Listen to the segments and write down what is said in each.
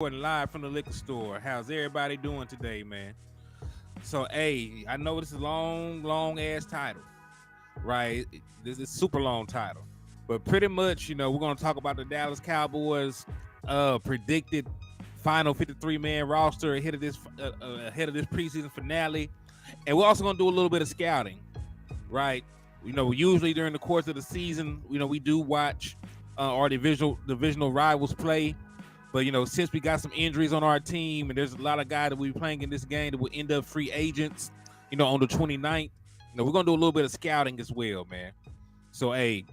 Recording live from the liquor store. How's everybody doing today, man? So, hey, I know this is a long ass title, right? This is super long title, but pretty much, we're gonna talk about the Dallas Cowboys predicted final 53-man roster ahead of this preseason finale, and we're also gonna do a little bit of scouting, right? Usually during the course of the season, we do watch our divisional rivals play. But, since we got some injuries on our team and there's a lot of guys that will be playing in this game that will end up free agents, on the 29th, we're going to do a little bit of scouting as well, man. So, hey,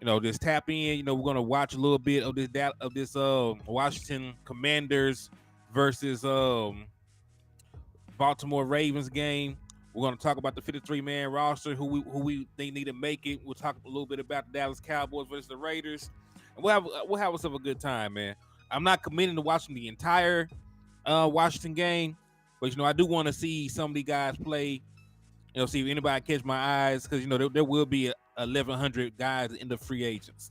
just tap in. We're going to watch a little bit of this Washington Commanders versus Baltimore Ravens game. We're going to talk about the 53-man roster, who we think need to make it. We'll talk a little bit about the Dallas Cowboys versus the Raiders. And we'll have ourselves a good time, man. I'm not committing to watching the entire Washington game, but I do want to see some of these guys play. See if anybody catch my eyes, because there will be 1,100 guys in the free agents.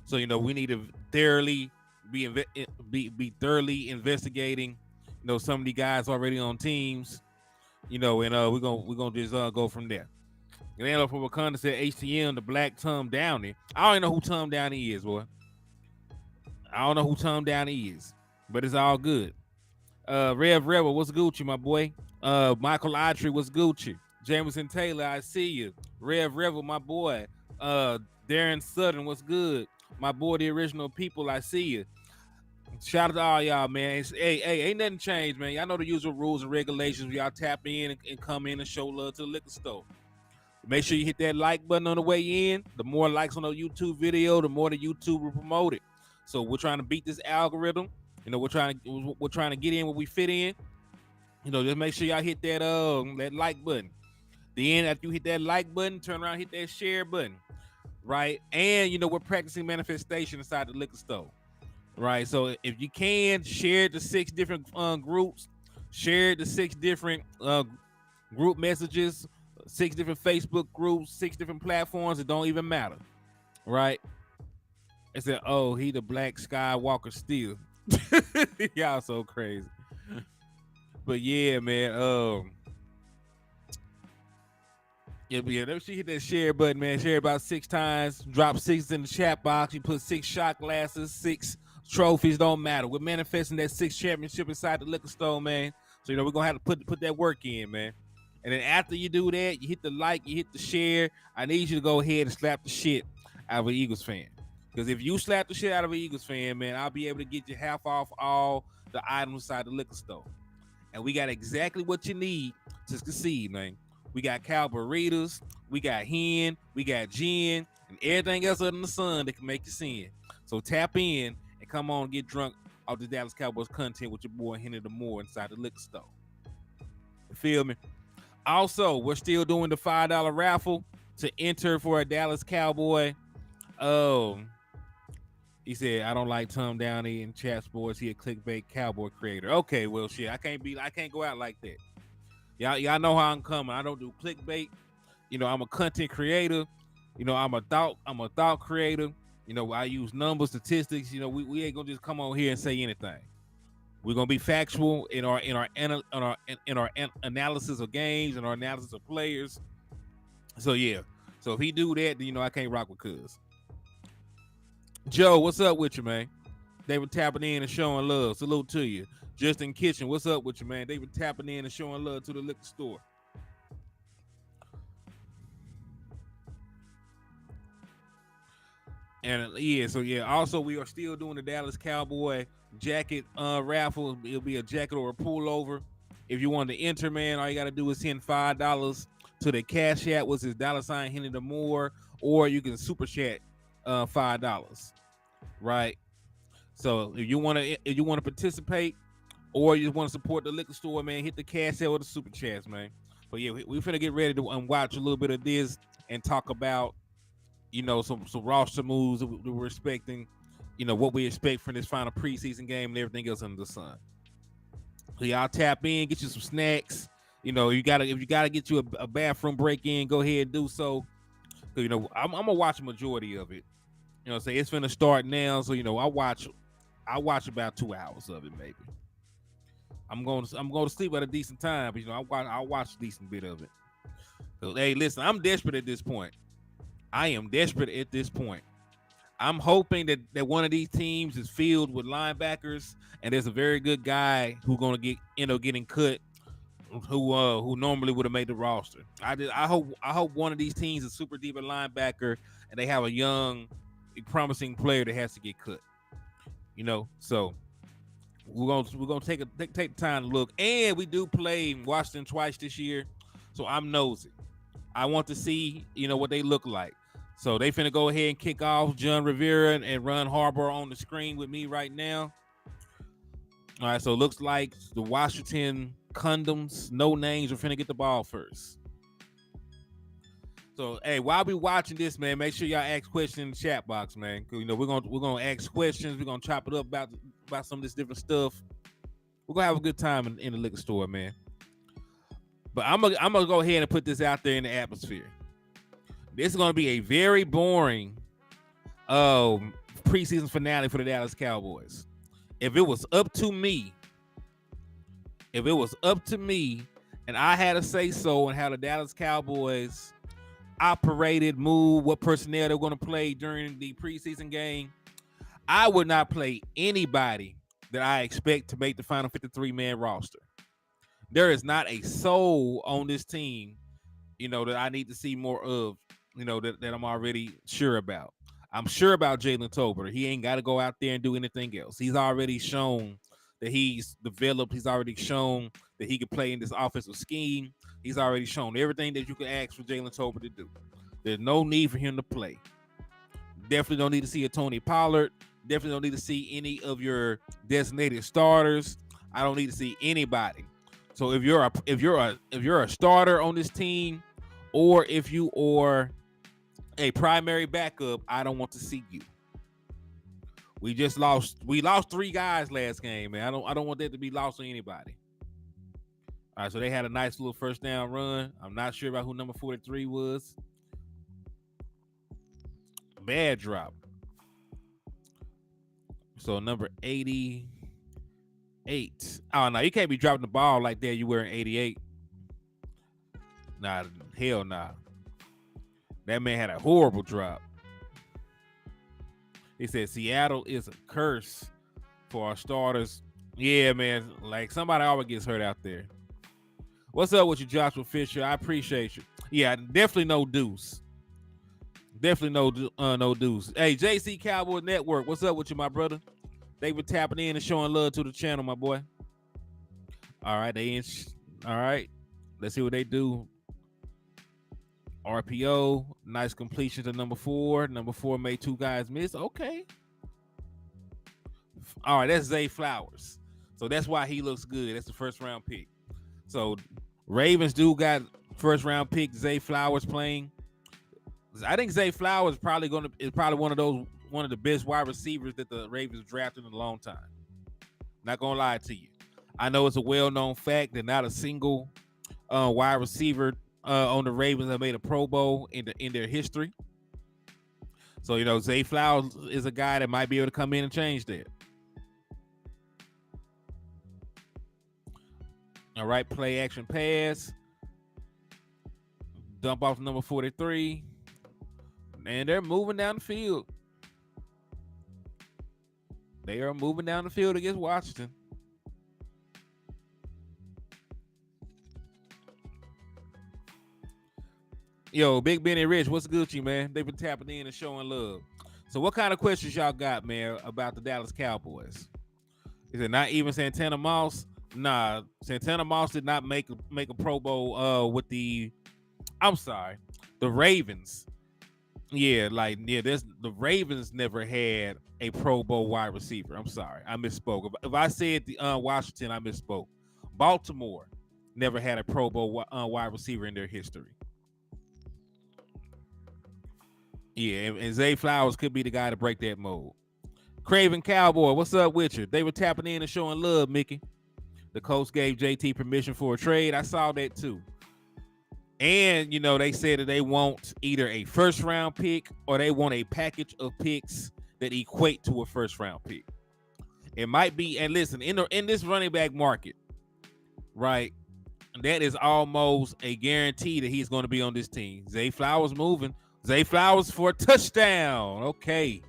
So we need to thoroughly be thoroughly investigating. Some of these guys already on teams. And we're gonna just go from there. And then from Wakanda said HTM, the Black Tom Downey. I don't even know who Tom Downey is, boy. I don't know who Tom Downey is, but it's all good. Rev Rebel, what's Gucci, my boy? Michael Autry, what's Gucci? Jameson Taylor, I see you. Rev Rebel, my boy. Darren Sutton, what's good? My boy, the original people, I see you. Shout out to all y'all, man. Hey, ain't nothing changed, man. Y'all know the usual rules and regulations. Y'all tap in and come in and show love to the liquor store. Make sure you hit that like button on the way in. The more likes on the YouTube video, the more the YouTube will promote it. So we're trying to beat this algorithm. We're trying to get in where we fit in. Just make sure y'all hit that like button. Then after you hit that like button, turn around, hit that share button, right? And we're practicing manifestation inside the liquor store, right? So if you can share the 6 different groups, share the 6 different group messages, 6 different Facebook groups, 6 different platforms. It don't even matter, right? I said, oh, he the Black Skywalker still. Y'all so crazy. But yeah, man. Yeah, she hit that share button, man. Share about 6 times. Drop 6 in the chat box. You put 6 shot glasses, 6 trophies. Don't matter. We're manifesting that 6th championship inside the liquor store, man. So we're gonna have to put that work in, man. And then after you do that, you hit the like, you hit the share. I need you to go ahead and slap the shit out of an Eagles fan. Because if you slap the shit out of an Eagles fan, man, I'll be able to get you half off all the items inside the liquor store. And we got exactly what you need to succeed, man. We got cow burritos, we got hen, we got gin, and everything else other than the sun that can make you sin. So tap in and come on and get drunk off the Dallas Cowboys content with your boy Hennythemoor inside the liquor store. You feel me? Also, we're still doing the $5 raffle to enter for a Dallas Cowboy. He said, I don't like Tom Downey in chat sports. He a clickbait cowboy creator. Okay, well, shit, I can't go out like that. Y'all know how I'm coming. I don't do clickbait. I'm a content creator. I'm a thought creator. I use numbers, statistics. We ain't gonna just come on here and say anything. We're gonna be factual in our analysis of games and our analysis of players. So yeah. So if he do that, then I can't rock with cuz. Joe, what's up with you, man? They were tapping in and showing love. Salute to you. Justin Kitchen, what's up with you, man? They were tapping in and showing love to the liquor store. And also we are still doing the Dallas Cowboy jacket raffle. It'll be a jacket or a pullover. If you want to enter, man, all you got to do is send $5 to the Cash App, which is $Hennythemoor, or you can super chat $5, right? So if you want to participate, or you want to support the liquor store, man, hit the Cash App or the super chats, man. But yeah, we're finna get ready to watch a little bit of this and talk about some roster moves that we're expecting, what we expect from this final preseason game and everything else under the sun. So y'all tap in, get you some snacks. If you gotta get you a bathroom break in, go ahead and do so. I'm gonna watch a majority of it. Say it's finna start now, so I watch I watch about 2 hours of it, maybe. I'm going to sleep at a decent time, but I'll watch a decent bit of it. So, hey, listen, I'm desperate at this point. I am desperate at this point. I'm hoping that one of these teams is filled with linebackers, and there's a very good guy who's going to getting cut, who normally would have made the roster. I hope one of these teams is super deep at linebacker, and they have a young, promising player that has to get cut. So we're gonna take the time to look, and we do play Washington twice this year, so I'm nosy. I want to see what they look like. So they finna go ahead and kick off John Rivera and run Harbaugh on the screen with me right now. All right, so it looks like the Washington condoms, no names, are finna get the ball first. So, hey, while we watching this, man, make sure y'all ask questions in the chat box, man. We're gonna ask questions. We're gonna chop it up about some of this different stuff. We're gonna have a good time in the liquor store, man. But I'm gonna go ahead and put this out there in the atmosphere. This is gonna be a very boring preseason finale for the Dallas Cowboys. If it was up to me, and I had to say so on how the Dallas Cowboys operated, move, what personnel they're going to play during the preseason game, I would not play anybody that I expect to make the final 53-man roster. There is not a soul on this team, that I need to see more of, that I'm already sure about. I'm sure about Jalen Tolbert. He ain't got to go out there and do anything else. He's already shown that he's developed. He's already shown that he can play in this offensive scheme. He's already shown everything that you could ask for Jalen Tolbert to do. There's no need for him to play. Definitely don't need to see a Tony Pollard. Definitely don't need to see any of your designated starters. I don't need to see anybody. So if you're a starter on this team, or if you are a primary backup, I don't want to see you. We lost 3 guys last game, man. I don't want that to be lost on anybody. All right, so they had a nice little first down run. I'm not sure about who number 43 was. Bad drop. So number 88. Oh, no, you can't be dropping the ball like that. You wearing 88. Nah, hell nah. That man had a horrible drop. He said Seattle is a curse for our starters. Yeah, man. Like, somebody always gets hurt out there. What's up with you, Joshua Fisher? I appreciate you. Yeah, definitely no deuce. Definitely no deuce. Hey, JC Cowboy Network, what's up with you, my brother? They been tapping in and showing love to the channel, my boy. All right, all right. Let's see what they do. RPO, nice completion to number 4. Number 4 made 2 guys miss. Okay. All right, that's Zay Flowers. So that's why he looks good. That's the first round pick. So Ravens do got first round pick Zay Flowers playing. I think Zay Flowers is probably one of the best wide receivers that the Ravens drafted in a long time. Not gonna lie to you. I know it's a well-known fact that not a single wide receiver on the Ravens have made a Pro Bowl in their history. So Zay Flowers is a guy that might be able to come in and change that. All right, play action pass. Dump off number 43. And they're moving down the field. They are moving down the field against Washington. Yo, Big Benny Rich, what's good with you, man? They've been tapping in and showing love. So what kind of questions y'all got, man, about the Dallas Cowboys? Is it not even Santana Moss? Nah, Santana Moss did not make a Pro Bowl with the Ravens. The Ravens never had a Pro Bowl wide receiver. I'm sorry, I misspoke. If I said the Washington, I misspoke. Baltimore never had a Pro Bowl wide receiver in their history. Yeah, and Zay Flowers could be the guy to break that mold. Craven Cowboy, what's up with you? They were tapping in and showing love, Mickey. The Colts gave JT permission for a trade. I saw that too. And, they said that they want either a first-round pick or they want a package of picks that equate to a first-round pick. It might be, and listen, in this running back market, right? That is almost a guarantee that he's going to be on this team. Zay Flowers moving. Zay Flowers for a touchdown. Okay.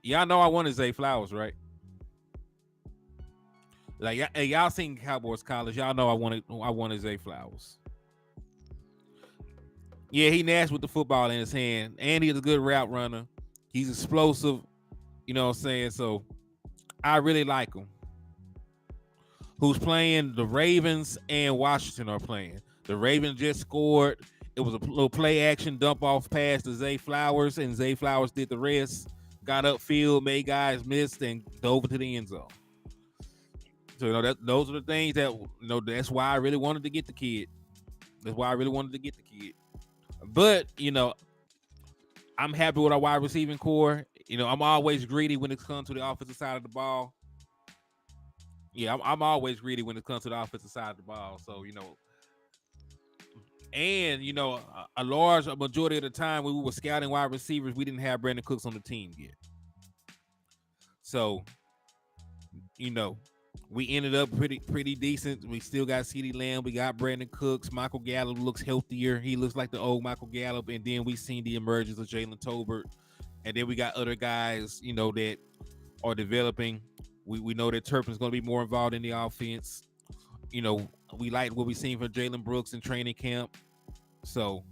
Y'all know I wanted Zay Flowers, right? Like, hey, y'all seen Cowboys College. Y'all know I wanted Zay Flowers. Yeah, he nasty with the football in his hand. And he's a good route runner. He's explosive. You know what I'm saying? So I really like him. Who's playing? The Ravens and Washington are playing. The Ravens just scored. It was a little play action dump off pass to Zay Flowers, and Zay Flowers did the rest. Got upfield, made guys miss, and dove into the end zone. So those are the things that that's why I really wanted to get the kid. That's why I really wanted to get the kid. But I'm happy with our wide receiving core. I'm always greedy when it comes to the offensive side of the ball. Yeah, I'm always greedy when it comes to the offensive side of the ball. So, and, a large majority of the time when we were scouting wide receivers, we didn't have Brandon Cooks on the team yet. So, we ended up pretty decent. We still got CeeDee Lamb. We got Brandon Cooks. Michael Gallup looks healthier. He looks like the old Michael Gallup. And then we seen the emergence of Jalen Tolbert. And then we got other guys, that are developing. We know that Turpin's going to be more involved in the offense. We like what we've seen from Jalen Brooks in training camp. So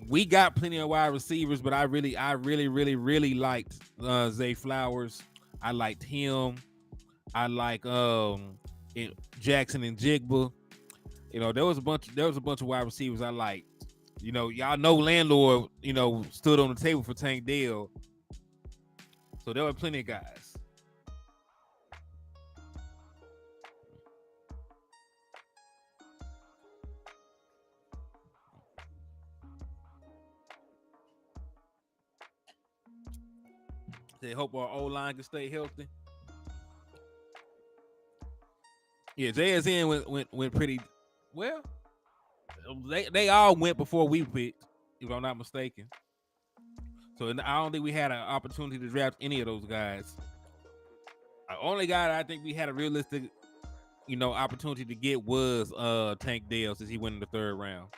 we got plenty of wide receivers, but I really liked Zay Flowers. I liked him. I like Jackson and Jigba. There was a bunch of wide receivers I liked. Y'all know Landlord, stood on the table for Tank Dell. So there were plenty of guys. They hope our O-line can stay healthy. Yeah, JSN went pretty well. They all went before we picked, if I'm not mistaken. So I don't think we had an opportunity to draft any of those guys. The only guy that I think we had a realistic, opportunity to get was Tank Dell, since he went in the third round.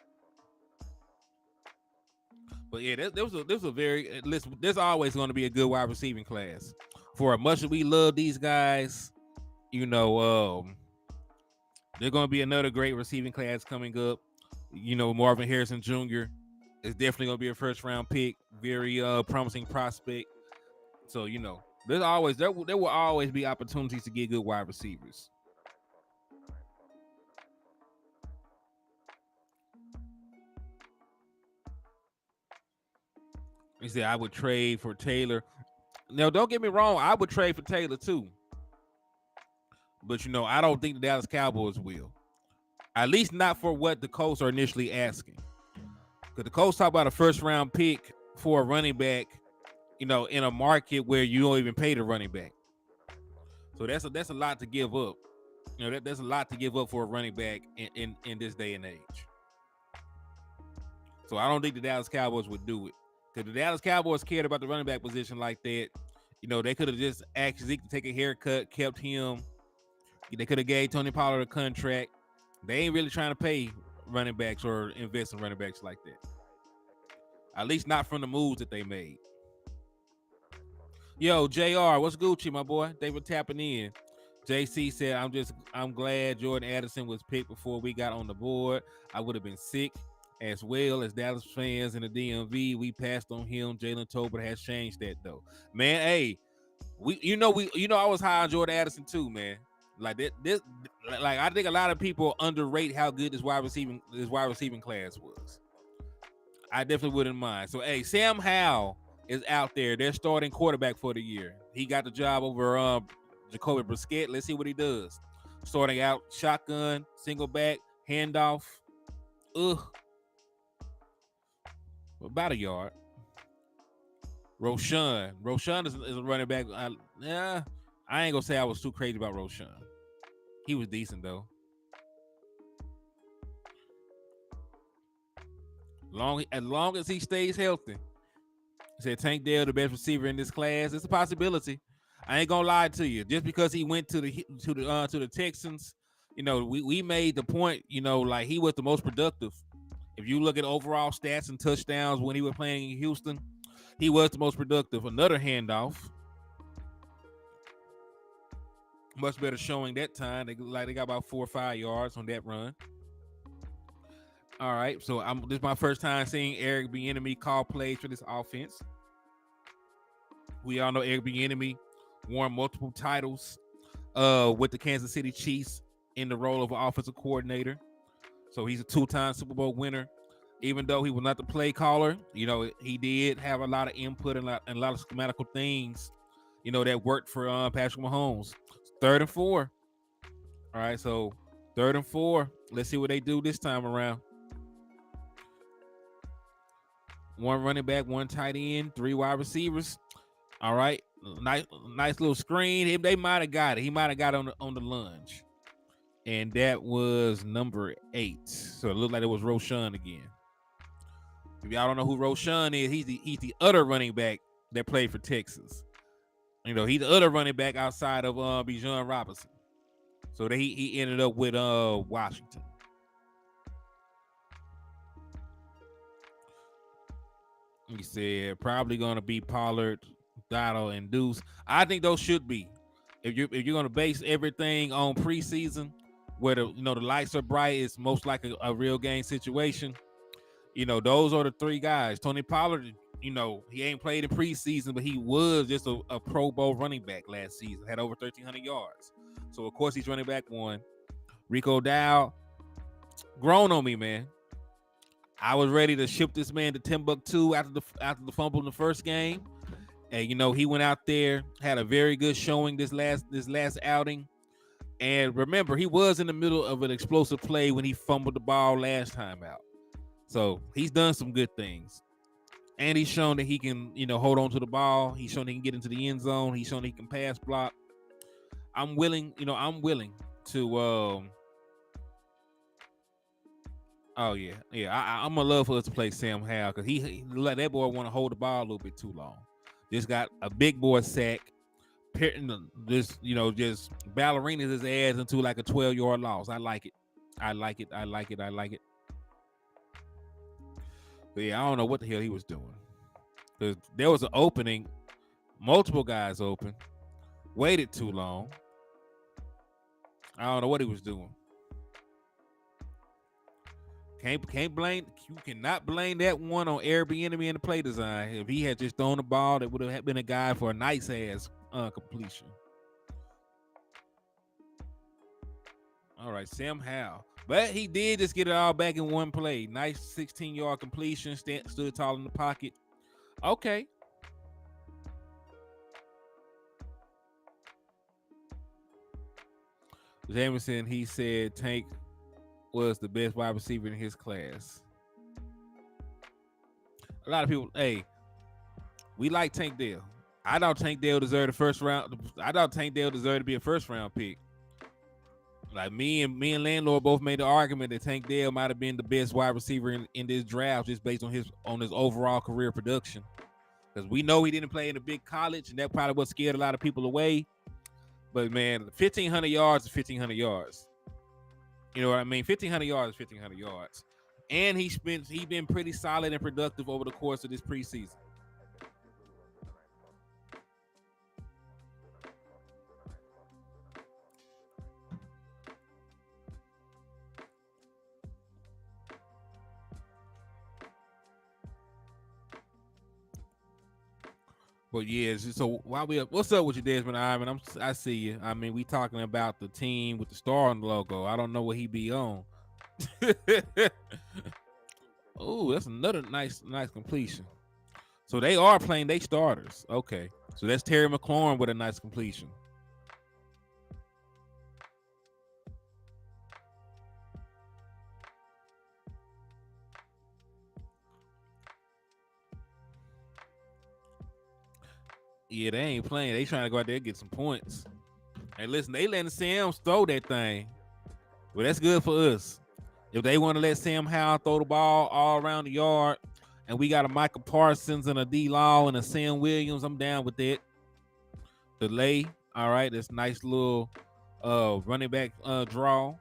But yeah, there was a very listen. There's always going to be a good wide receiving class. For as much as we love these guys, there's going to be another great receiving class coming up. Marvin Harrison Jr. is definitely going to be a first round pick. Very promising prospect. So there will always be opportunities to get good wide receivers. He said I would trade for Taylor. Now, don't get me wrong, I would trade for Taylor too. But I don't think the Dallas Cowboys will. At least not for what the Colts are initially asking. Because the Colts talk about a first round pick for a running back, in a market where you don't even pay the running back. So that's a lot to give up. That's a lot to give up for a running back in this day and age. So I don't think the Dallas Cowboys would do it. Because the Dallas Cowboys cared about the running back position like that. They could have just asked Zeke to take a haircut, kept him. They could have gave Tony Pollard a contract. They ain't really trying to pay running backs or invest in running backs like that. At least not from the moves that they made. Yo, JR, what's Gucci, my boy? They were tapping in. JC said, I'm glad Jordan Addison was picked before we got on the board. I would have been sick. As well as Dallas fans in the DMV, we passed on him. Jalen Tolbert has changed that though. Man, hey, I was high on Jordan Addison too, man. Like I think a lot of people underrate how good this wide receiving class was. I definitely wouldn't mind. So hey, Sam Howell is out there. They're starting quarterback for the year. He got the job over Jacoby Brissett. Let's see what he does. Starting out shotgun, single back, handoff. About a yard. Roshan is a running back. I ain't gonna say I was too crazy about Roshan. He was decent though. As long as he stays healthy. He said Tank Dell, the best receiver in this class. It's a possibility. I ain't gonna lie to you. Just because he went to the Texans, we made the point, like he was the most productive. If you look at overall stats and touchdowns when he was playing in Houston, he was the most productive. Another handoff. Much better showing that time. They got about 4 or 5 yards on that run. All right, so this is my first time seeing Eric Bieniemy call plays for this offense. We all know Eric Bieniemy won multiple titles with the Kansas City Chiefs in the role of an offensive coordinator. So he's a 2-time Super Bowl winner. Even though he was not the play caller, he did have a lot of input and a lot of schematical things, that worked for Patrick Mahomes. 3rd and 4. All right, so 3rd and 4. Let's see what they do this time around. 1 running back, 1 tight end, 3 wide receivers. All right, nice little screen. They might have got it. He might have got it on the lunge, and that was number 8. So it looked like it was Roshan again. If y'all don't know who Roshan is, he's the other running back that played for Texas. He's the other running back outside of Bijan Robinson. So he ended up with Washington. He said probably going to be Pollard, Dotto, and Deuce. I think those should be. If you're going to base everything on preseason, where the lights are bright, it's most like a real game situation. Those are the 3 guys. Tony Pollard, he ain't played in preseason, but he was just a Pro Bowl running back last season. Had over 1,300 yards. So, of course, he's running back 1. Rico Dow, grown on me, man. I was ready to ship this man to Timbuktu after the fumble in the first game. And, he went out there, had a very good showing this last outing. And remember, he was in the middle of an explosive play when he fumbled the ball last time out. So he's done some good things. And he's shown that he can, hold on to the ball. He's shown he can get into the end zone. He's shown he can pass block. I'm willing to oh yeah. I'm gonna love for us to play Sam Howell because he let that boy want to hold the ball a little bit too long. Just got a big boy sack. Just ballerinas his ass into like a 12-yard loss. I like it. But yeah, I don't know what the hell he was doing. Because there was an opening, multiple guys open, waited too long. I don't know what he was doing. You cannot blame that one on Eric Bieniemy and the play design. If he had just thrown the ball, that would have been a guy for a nice ass completion. All right, Sam Howell. But he did just get it all back in one play. Nice 16-yard completion. Stood tall in the pocket. Okay. Jameson, he said Tank was the best wide receiver in his class. A lot of people, we like Tank Dell. I thought Tank Dell deserved the first round. I thought Tank Dell deserved to be a first-round pick. Like me and Landlord both made the argument that Tank Dell might have been the best wide receiver in this draft just based on his overall career production. Because we know he didn't play in a big college, and that probably what scared a lot of people away. But man, 1,500 yards is 1,500 yards. You know what I mean? 1,500 yards is 1,500 yards. And he's been pretty solid and productive over the course of this preseason. But yeah, so what's up with you, Desmond Ivan? I see you. I mean, we talking about the team with the star on the logo. I don't know what he be on. Oh, that's another nice completion. So they are playing they starters. Okay. So that's Terry McLaurin with a nice completion. Yeah, they ain't playing. They trying to go out there and get some points. Hey, listen, they letting Sam throw that thing. Well, that's good for us. If they want to let Sam Howell throw the ball all around the yard, and we got a Michael Parsons and a D. Law and a Sam Williams, I'm down with that. delay. All right, this nice little running back draw.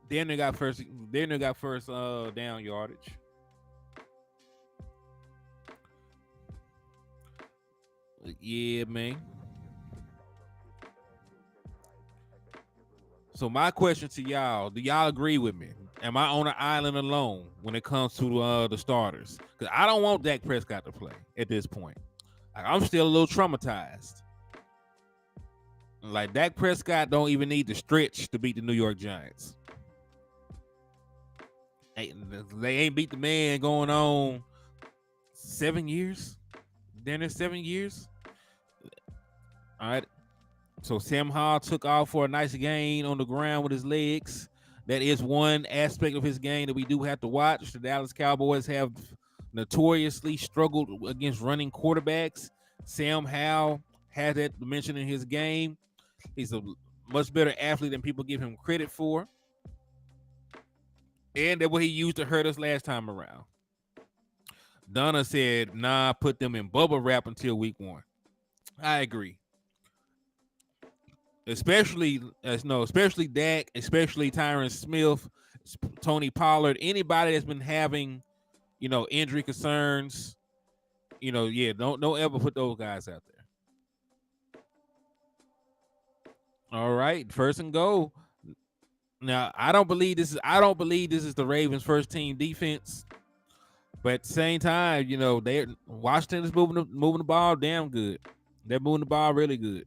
Then they got first. Then they got first down yardage. Yeah, man. So my question to y'all: do y'all agree with me? Am I on an island alone when it comes to the starters? Because I don't want Dak Prescott to play at this point. Like, I'm still a little traumatized. Like, Dak Prescott don't even need to stretch to beat the New York Giants. They ain't beat the man going on 7 years. Then it's 7 years. All right. So Sam Howell took off for a nice gain on the ground with his legs. That is one aspect of his game that we do have to watch. The Dallas Cowboys have notoriously struggled against running quarterbacks. Sam Howell has that dimension in his game. He's a much better athlete than people give him credit for. And that's what he used to hurt us last time around. Donna said, nah, put them in bubble wrap until week 1. I agree. Especially Dak, especially Tyron Smith, Tony Pollard, anybody that's been having, injury concerns, don't ever put those guys out there. All right, first and goal. Now, I don't believe this is the Ravens' first team defense. But at the same time, Washington is moving the ball damn good. They're moving the ball really good.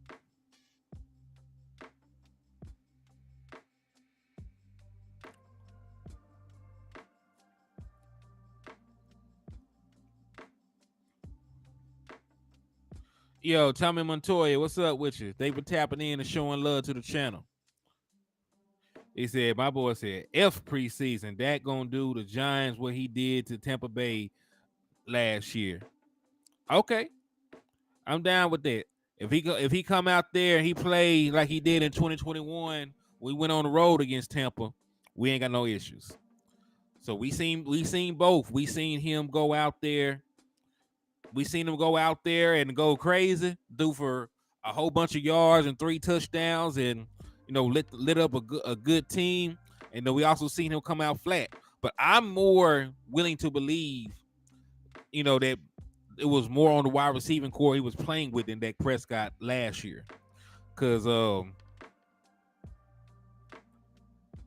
Yo, Tommy Montoya, what's up with you? They've been tapping in and showing love to the channel. He said, my boy said, F preseason. Dak gonna do the Giants what he did to Tampa Bay last year. Okay, I'm down with that. If he come out there and he play like he did in 2021, we went on the road against Tampa, we ain't got no issues. So we seen both. We seen him go out there. We seen him go out there and go crazy, do for a whole bunch of yards and 3 touchdowns, and lit up a good team. And then we also seen him come out flat. But I'm more willing to believe, that it was more on the wide receiving core he was playing with than Dak Prescott last year. Because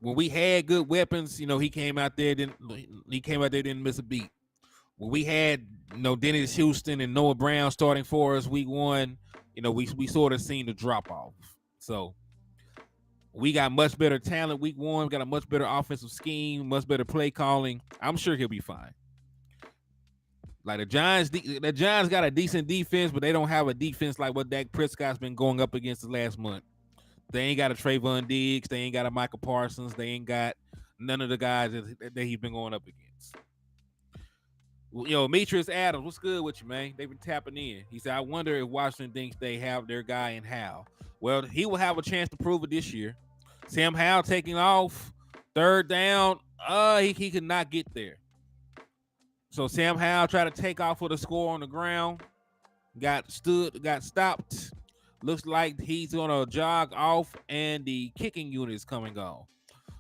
when we had good weapons, he came out there didn't miss a beat. When we had Dennis Houston and Noah Brown starting for us week 1, we sort of seen the drop off. So we got much better talent week 1. We got a much better offensive scheme, much better play calling. I'm sure he'll be fine. Like the Giants got a decent defense, but they don't have a defense like what Dak Prescott's been going up against the last month. They ain't got a Trayvon Diggs. They ain't got a Michael Parsons. They ain't got none of the guys that he's been going up against. Demetrius Adams, what's good with you, man? They've been tapping in. He said, I wonder if Washington thinks they have their guy in Howell. Well, he will have a chance to prove it this year. Sam Howell taking off, 3rd down. He could not get there. So Sam Howell tried to take off with a score on the ground. Got stopped. Looks like he's gonna jog off, and the kicking unit is coming on.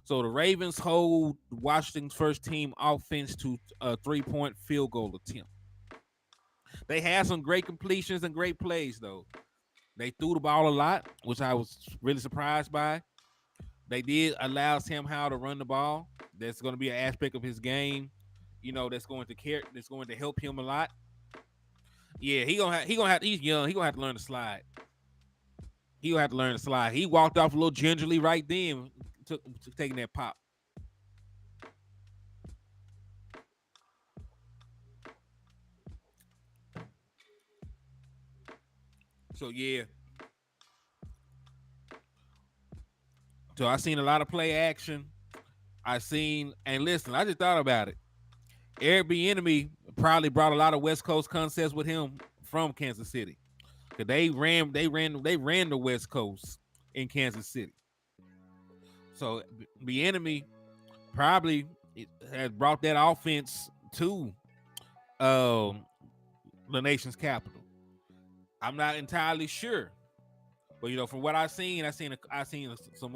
So the Ravens hold Washington's first team offense to a 3-point field goal attempt. They had some great completions and great plays, though. They threw the ball a lot, which I was really surprised by. They did allow Sam Howell to run the ball. That's going to be an aspect of his game, that's going to help him a lot. Yeah, he's young. He gonna have to learn to slide. He'll have to learn to slide. He walked off a little gingerly right then, took taking that pop. So yeah. So I seen a lot of play action. And listen, I just thought about it. Eric Bieniemy probably brought a lot of West Coast concepts with him from Kansas City. Cause they ran the West Coast in Kansas City. So Bieniemy probably has brought that offense to the nation's capital. I'm not entirely sure, but from what I seen some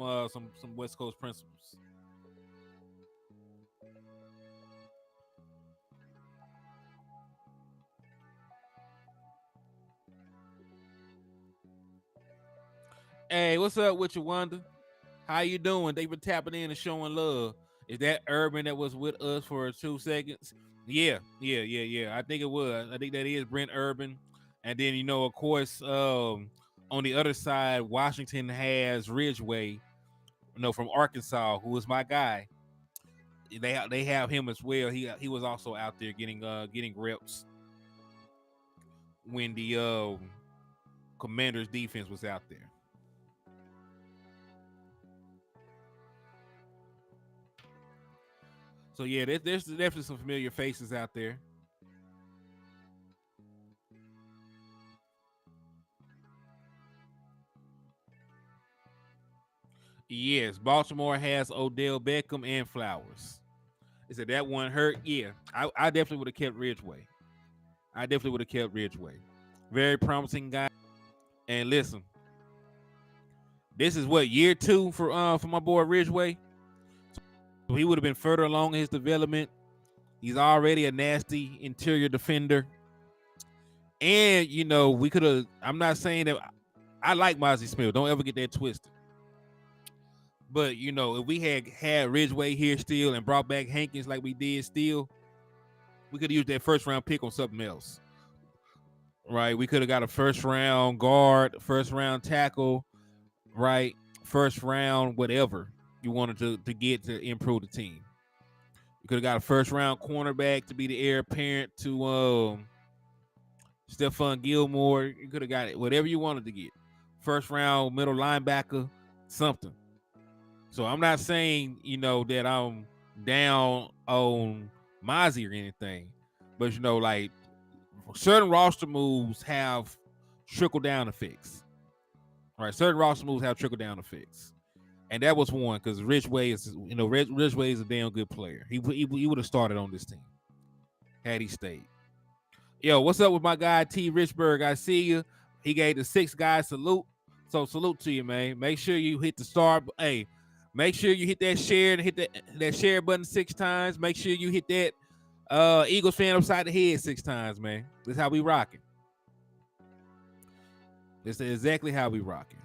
West Coast principles. Hey, what's up with you, Wanda? How you doing? They been tapping in and showing love. Is that Urban that was with us for 2 seconds? Yeah. I think it was. I think that is Brent Urban. And then of course, on the other side, Washington has Ridgeway, from Arkansas, who is my guy. They have him as well. He was also out there getting reps when the Commanders defense was out there. So yeah, there's definitely some familiar faces out there. Yes, Baltimore has Odell Beckham and Flowers. They said that one hurt. Yeah, I definitely would have kept Ridgeway. I definitely would have kept Ridgeway. Very promising guy. And listen, this is what year 2 for my boy Ridgeway. So he would have been further along in his development. He's already a nasty interior defender. And we could have. I'm not saying that I like Mozzie Smith. Don't ever get that twisted. But if we had Ridgeway here still and brought back Hankins like we did still, we could have used that first round pick on something else. Right? We could have got a first round guard, first round tackle, right? First round, whatever you wanted to get to improve the team. You could have got a first round cornerback to be the heir apparent to Stephon Gilmore. You could have got it, whatever you wanted to get. First round middle linebacker, something. So I'm not saying, that I'm down on Mozzie or anything, but like certain roster moves have trickle down effects. Right? Certain roster moves have trickle down effects. And that was one because Ridgeway is, Ridgeway is a damn good player. He would have started on this team had he stayed. Yo, what's up with my guy T. Richburg? I see you. He gave the 6 guy salute. So salute to you, man. Make sure you hit the star. Hey, make sure you hit that share and hit that share button 6 times. Make sure you hit that Eagles fan upside the head 6 times, man. This is how we rocking. This is exactly how we rocking.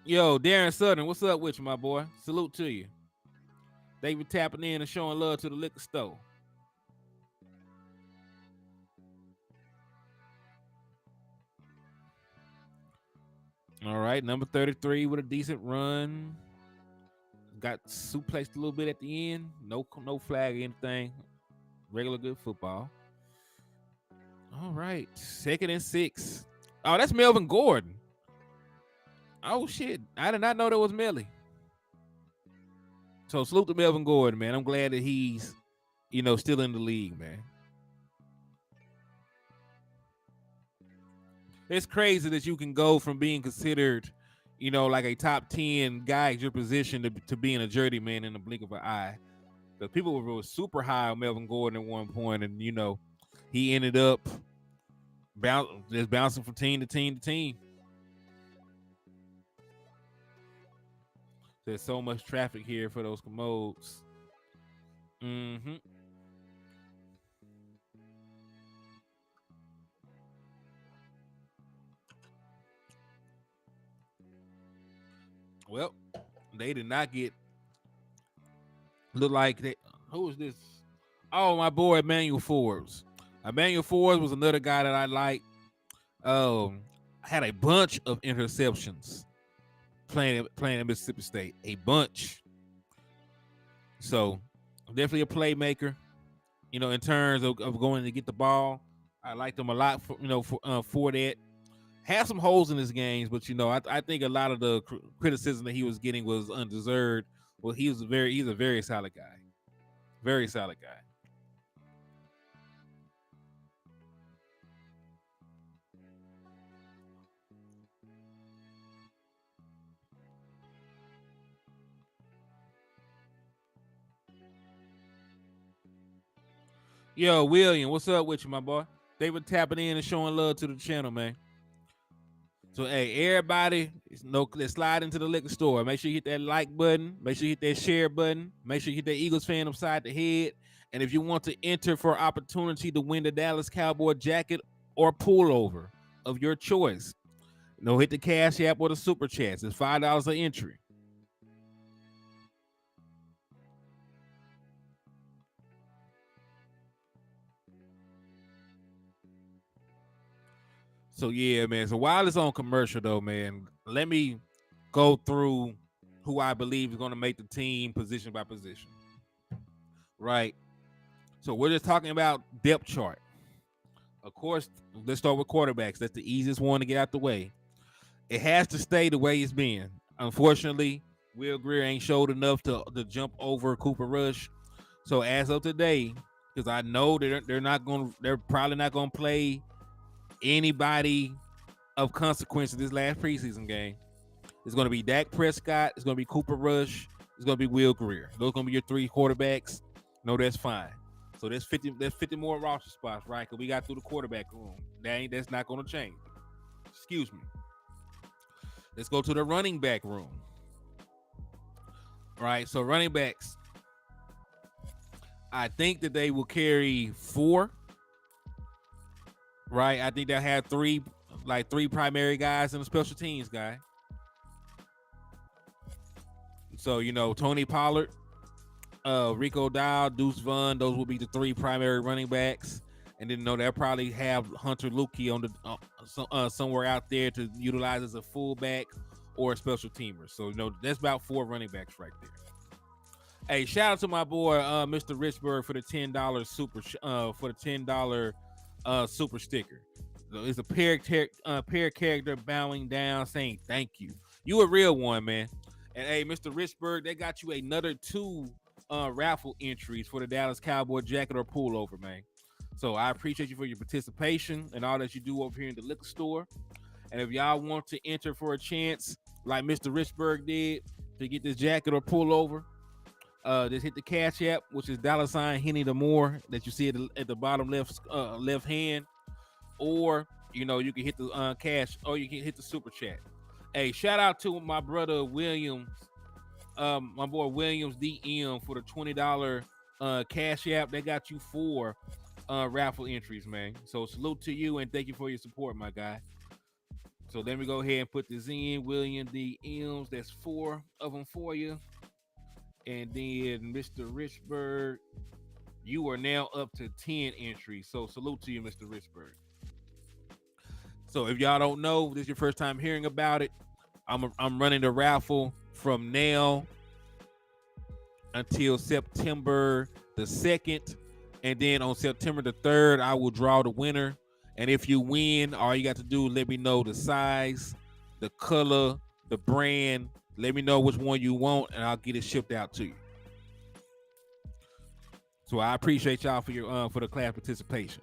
Yo, Darren Southern, what's up with you, my boy? Salute to you. They been tapping in and showing love to the liquor store. All right, number 33 with a decent run. Got suplexed a little bit at the end. No flag or anything. Regular good football. All right, 2nd and 6. Oh, that's Melvin Gordon. Oh shit, I did not know that was Melly. So salute to Melvin Gordon, man. I'm glad that he's, still in the league, man. It's crazy that you can go from being considered, like a top 10 guy at your position to being a journeyman in the blink of an eye. Because people were super high on Melvin Gordon at one point, and he ended up just bouncing from team to team to team. There's so much traffic here for those commodes. Mm-hmm. Well, they did not get. Look like they. Who is this? Oh, my boy Emmanuel Forbes. Emmanuel Forbes was another guy that I liked. Had a bunch of interceptions playing at Mississippi State. A bunch. So definitely a playmaker. In terms of going to get the ball, I liked him a lot for that. Had some holes in his games, but I think a lot of the criticism that he was getting was undeserved. Well, he's a very solid guy. Very solid guy. Yo, William, what's up with you, my boy? They been tapping in and showing love to the channel, man. So, hey, everybody, let's slide into the liquor store. Make sure you hit that like button. Make sure you hit that share button. Make sure you hit that Eagles fan upside the head. And if you want to enter for opportunity to win the Dallas Cowboy jacket or pullover of your choice, hit the Cash App or the Super Chats. It's $5 an entry. So yeah, man. So while it's on commercial though, man, let me go through who I believe is going to make the team position by position. Right. So we're just talking about depth chart. Of course, let's start with quarterbacks. That's the easiest one to get out the way. It has to stay the way it's been. Unfortunately, Will Grier ain't showed enough to jump over Cooper Rush. So as of today, because I know they're probably not gonna play anybody of consequence in this last preseason game. It's gonna be Dak Prescott. It's gonna be Cooper Rush. It's gonna be Will Grier. Those are gonna be your three quarterbacks. No, that's fine. So there's 50 more roster spots, right? Because we got through the quarterback room. That's not gonna change. Excuse me. Let's go to the running back room. Right. So running backs, I think that they will carry 4. Right. I think they'll have three primary guys and a special teams guy. So, Tony Pollard, Rico Dowd, Deuce Vaughn, those will be the 3 primary running backs. And then, they'll probably have Hunter Lukey on the somewhere out there to utilize as a fullback or a special teamer. So, that's about 4 running backs right there. Hey, shout out to my boy, Mr. Richburg, for the $10 super sticker. It's a pair character bowing down saying thank you. You a real one, man. And hey, Mr. Richburg, they got you another 2 raffle entries for the Dallas Cowboy jacket or pullover, man. So I appreciate you for your participation and all that you do over here in the liquor store. And if y'all want to enter for a chance, like Mr. Richburg did, to get this jacket or pullover, just hit the Cash App, which is $Hennythemoor that you see at the bottom left hand, or you can hit the cash, or you can hit the super chat. Hey, shout out to my brother Williams, my boy Williams DM for the $20 Cash App. They got you 4 raffle entries, man. So salute to you and thank you for your support, my guy. So let me go ahead and put this in. William DMs, that's 4 of them for you. And then Mr. Richburg, you are now up to 10 entries. So salute to you, Mr. Richburg. So if y'all don't know, this is your first time hearing about it, I'm running the raffle from now until September the 2nd. And then on September the 3rd, I will draw the winner. And if you win, all you got to do, let me know the size, the color, the brand. Let me know which one you want, and I'll get it shipped out to you. So I appreciate y'all for your for the class participation.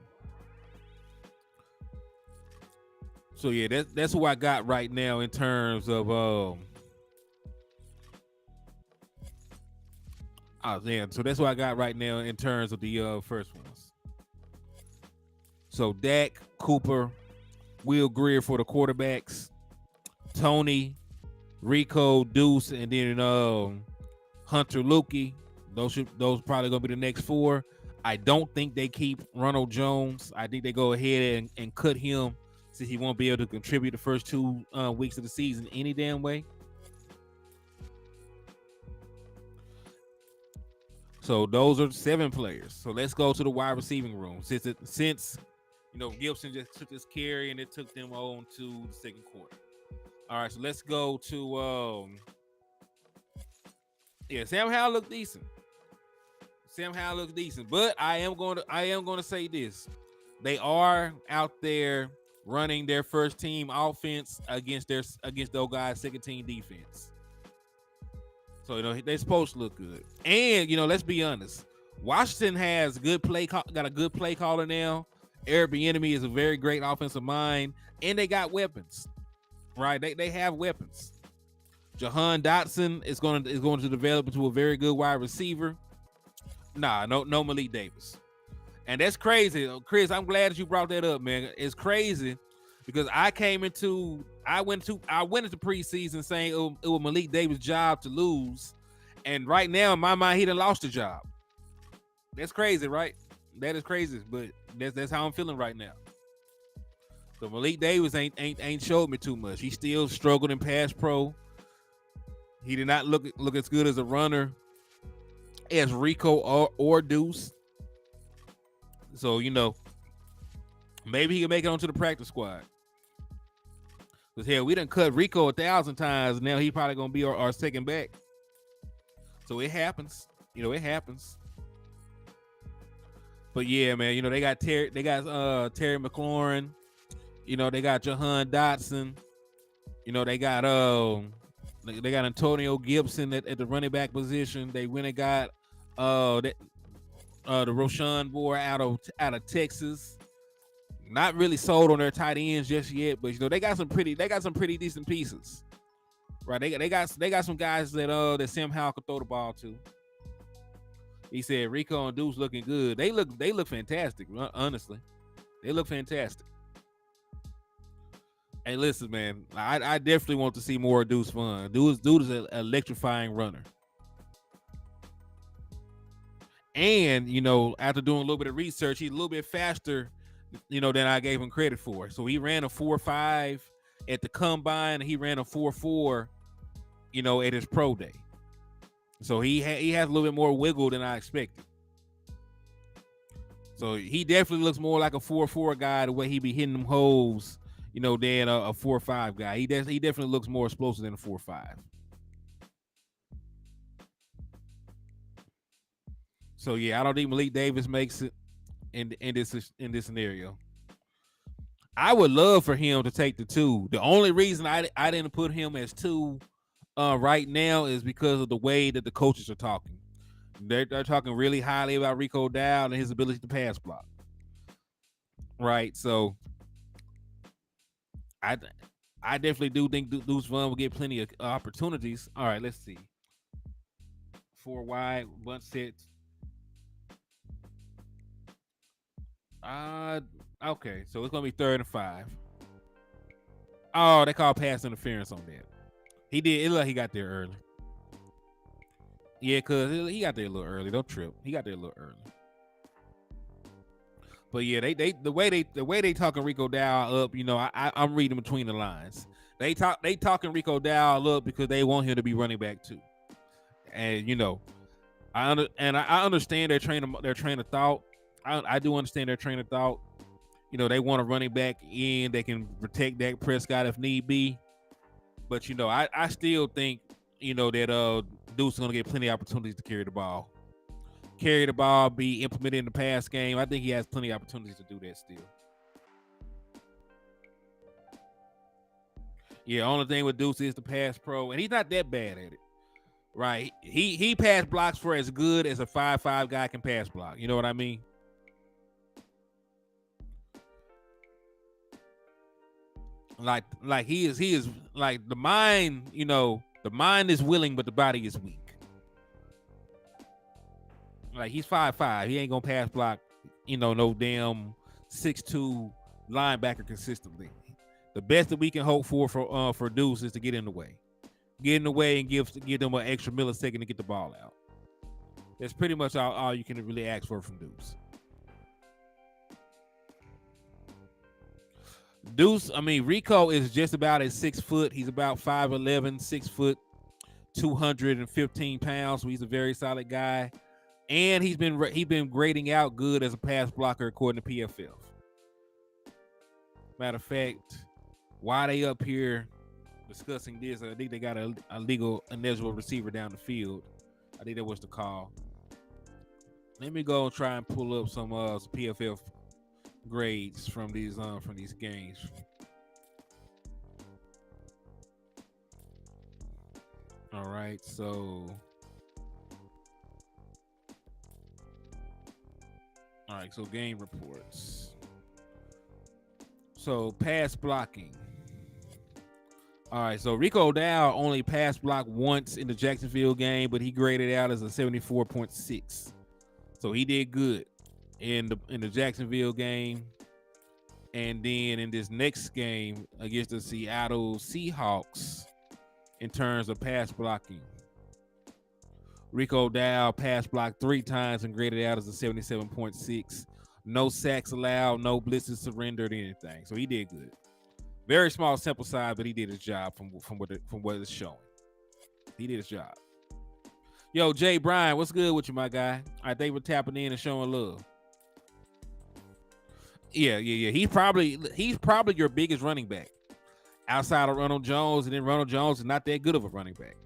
So yeah, that's who I got right now in terms of so that's what I got right now in terms of the first ones. So Dak, Cooper, Will Grier for the quarterbacks, Tony, Rico, Deuce, and then Hunter Lukey. Those probably gonna be the next 4. I don't think they keep Ronald Jones. I think they go ahead and cut him since he won't be able to contribute the first 2 weeks of the season any damn way. So those are 7 players. So let's go to the wide receiving room. Since Gibson just took his carry and it took them on to the second quarter. All right, so let's go to Sam Howell looked decent. But I am going to say this. They are out there running their first team offense against those guys' second team defense. So they're supposed to look good. And let's be honest. Washington has got a good play caller now. Eric Bieniemy is a very great offensive mind, and they got weapons. Right, they have weapons. Jahan Dotson is going to develop into a very good wide receiver. No Malik Davis. And that's crazy, Chris. I'm glad that you brought that up, man. It's crazy because I went into preseason saying it was Malik Davis' job to lose, and right now in my mind he done lost the job. That's crazy, right? That is crazy, but that's how I'm feeling right now. So Malik Davis ain't showed me too much. He still struggled in pass pro. He did not look as good as a runner as Rico or Deuce. So maybe he can make it onto the practice squad. Because hell, we done cut Rico 1,000 times. Now he probably gonna be our second back. So it happens. It happens. But yeah, man, they got Terry McLaurin. They got Jahan Dotson. They got Antonio Gibson at the running back position. They went and got the Roshan Boy out of Texas. Not really sold on their tight ends just yet, but they got some pretty decent pieces. Right. They got some guys that Sam Howell could throw the ball to. He said Rico and Deuce looking good. They look fantastic, honestly. They look fantastic. Hey, listen, man, I definitely want to see more of Deuce fun. Deuce is an electrifying runner. And, after doing a little bit of research, he's a little bit faster, than I gave him credit for. So he ran a 4.5 at the combine, and he ran a 4.4, at his pro day. So he has a little bit more wiggle than I expected. So he definitely looks more like a 4.4 guy the way he be hitting them holes, than a 4.5 guy. He definitely looks more explosive than a 4.5. So yeah, I don't think Malik Davis makes it in this scenario. I would love for him to take the 2. The only reason I didn't put him as 2 right now is because of the way that the coaches are talking. They're talking really highly about Rico Dowd and his ability to pass block. Right, so I definitely do think Deuce Vaughn will get plenty of opportunities. All right, let's see. 4 wide, bunch sets. Okay, so it's gonna be 3rd and 5. Oh, they call pass interference on that. He did. It looked like he got there early. Yeah, cause he got there a little early. Don't trip. He got there a little early. But yeah, the way they talking Rico Dowd up, I'm reading between the lines. They talking Rico Dowd up because they want him to be running back too. And I understand their train of thought. I do understand their train of thought. They want a running back in that can protect Dak Prescott if need be. But I still think that Deuce is gonna get plenty of opportunities to carry the ball. Be implemented in the pass game. I think he has plenty of opportunities to do that still. Yeah, only thing with Deuce is the pass pro, and he's not that bad at it. Right? He pass blocks for as good as a 5.5 guy can pass block. You know what I mean? Like he is like the mind, the mind is willing, but the body is weak. Like he's 5'5". He ain't gonna pass block, no damn 6'2" linebacker consistently. The best that we can hope for Deuce is to get in the way. Get in the way and give them an extra millisecond to get the ball out. That's pretty much all you can really ask for from Deuce. Rico is just about at 6 foot. He's about 5'11", 6 foot, 215 pounds. So he's a very solid guy. And he's been grading out good as a pass blocker according to PFF. Matter of fact, while they up here discussing this, I think they got a legal ineligible receiver down the field. I think that was the call. Let me go and try and pull up some PFF grades from these games. All right, so game reports. So pass blocking. All right, so Rico Dowd only pass blocked once in the Jacksonville game, but he graded out as a 74.6. So he did good. in the Jacksonville game, and then in this next game against the Seattle Seahawks, in terms of pass blocking, Rico Dow pass blocked 3 times and graded out as a 77.6. No sacks allowed, no blitzes surrendered, anything. So he did good. Very small sample size, but he did his job from what it's showing. He did his job. Yo, Jay Bryan, what's good with you, my guy? All right, they were tapping in and showing love. Yeah. He's probably your biggest running back outside of Ronald Jones, and then Ronald Jones is not that good of a running back.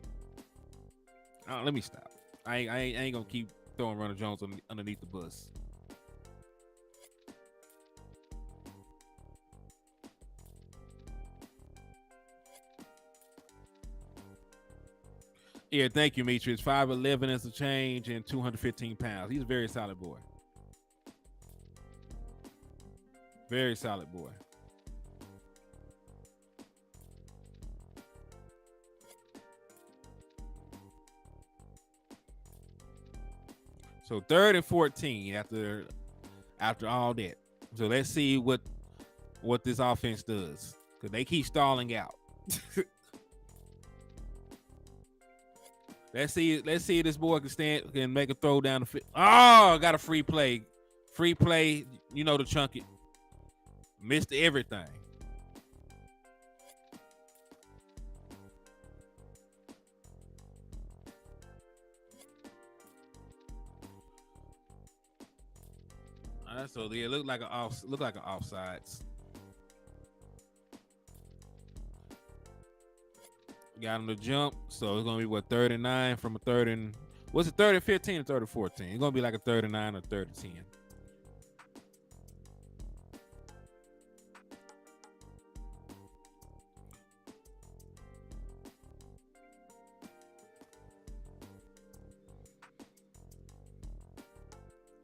Let me stop. I ain't gonna keep throwing Ronald Jones underneath the bus. Yeah, thank you, Mitri. It's 5'11" as a change and 215 pounds. He's a very solid boy. Very solid boy. So 3rd and 14 after all that. So let's see what this offense does, because they keep stalling out. Let's see if this boy can make a throw down the field. Oh, got a free play. Free play, to chunk it. Missed everything. So yeah, look like an offsides. Got him to jump, so it's gonna be 3rd and 9 from a 3rd and what's it 3rd and 15 or 3rd and 14? It's gonna be like a 3rd and 9 or 3rd and 10.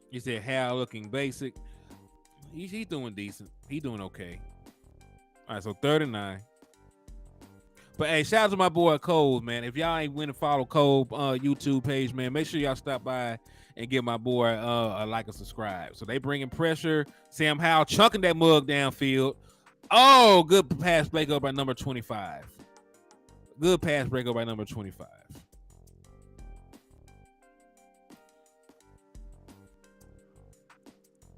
You said Hal looking basic. He's doing decent. He's doing okay. All right, so 3rd and 9. But hey, shout out to my boy Cole, man. If y'all ain't went to follow Cole YouTube page, man, make sure y'all stop by and give my boy a like and subscribe. So they bringing pressure. Sam Howell chunking that mug downfield. Oh, good pass breakup by number 25. Good pass breakup by number 25.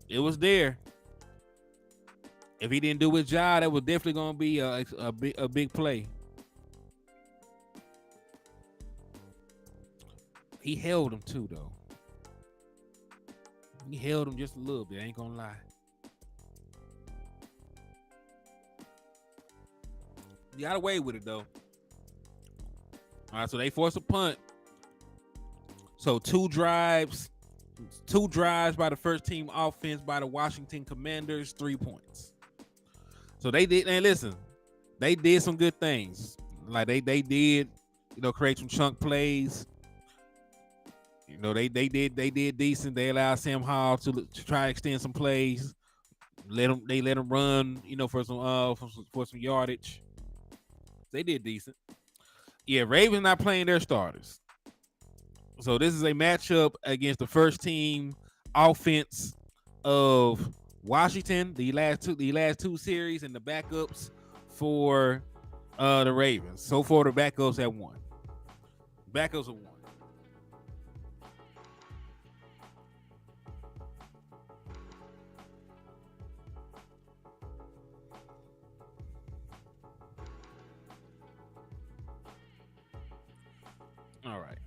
It was there. If he didn't do his job, that was definitely gonna be a big play. He held him too, though. He held him just a little bit. I ain't gonna lie. He got away with it, though. All right, so they forced a punt. So 2 drives by the first team offense by the Washington Commanders, 3 points. So they did, and listen, they did some good things. Like they did, create some chunk plays. They did decent. They allowed Sam Howell to try to extend some plays. Let him run, for some yardage. They did decent. Yeah, Ravens not playing their starters. So this is a matchup against the first team offense of Washington, the last two series, and the backups for the Ravens. So far, the backups have won. Backups have won. All right.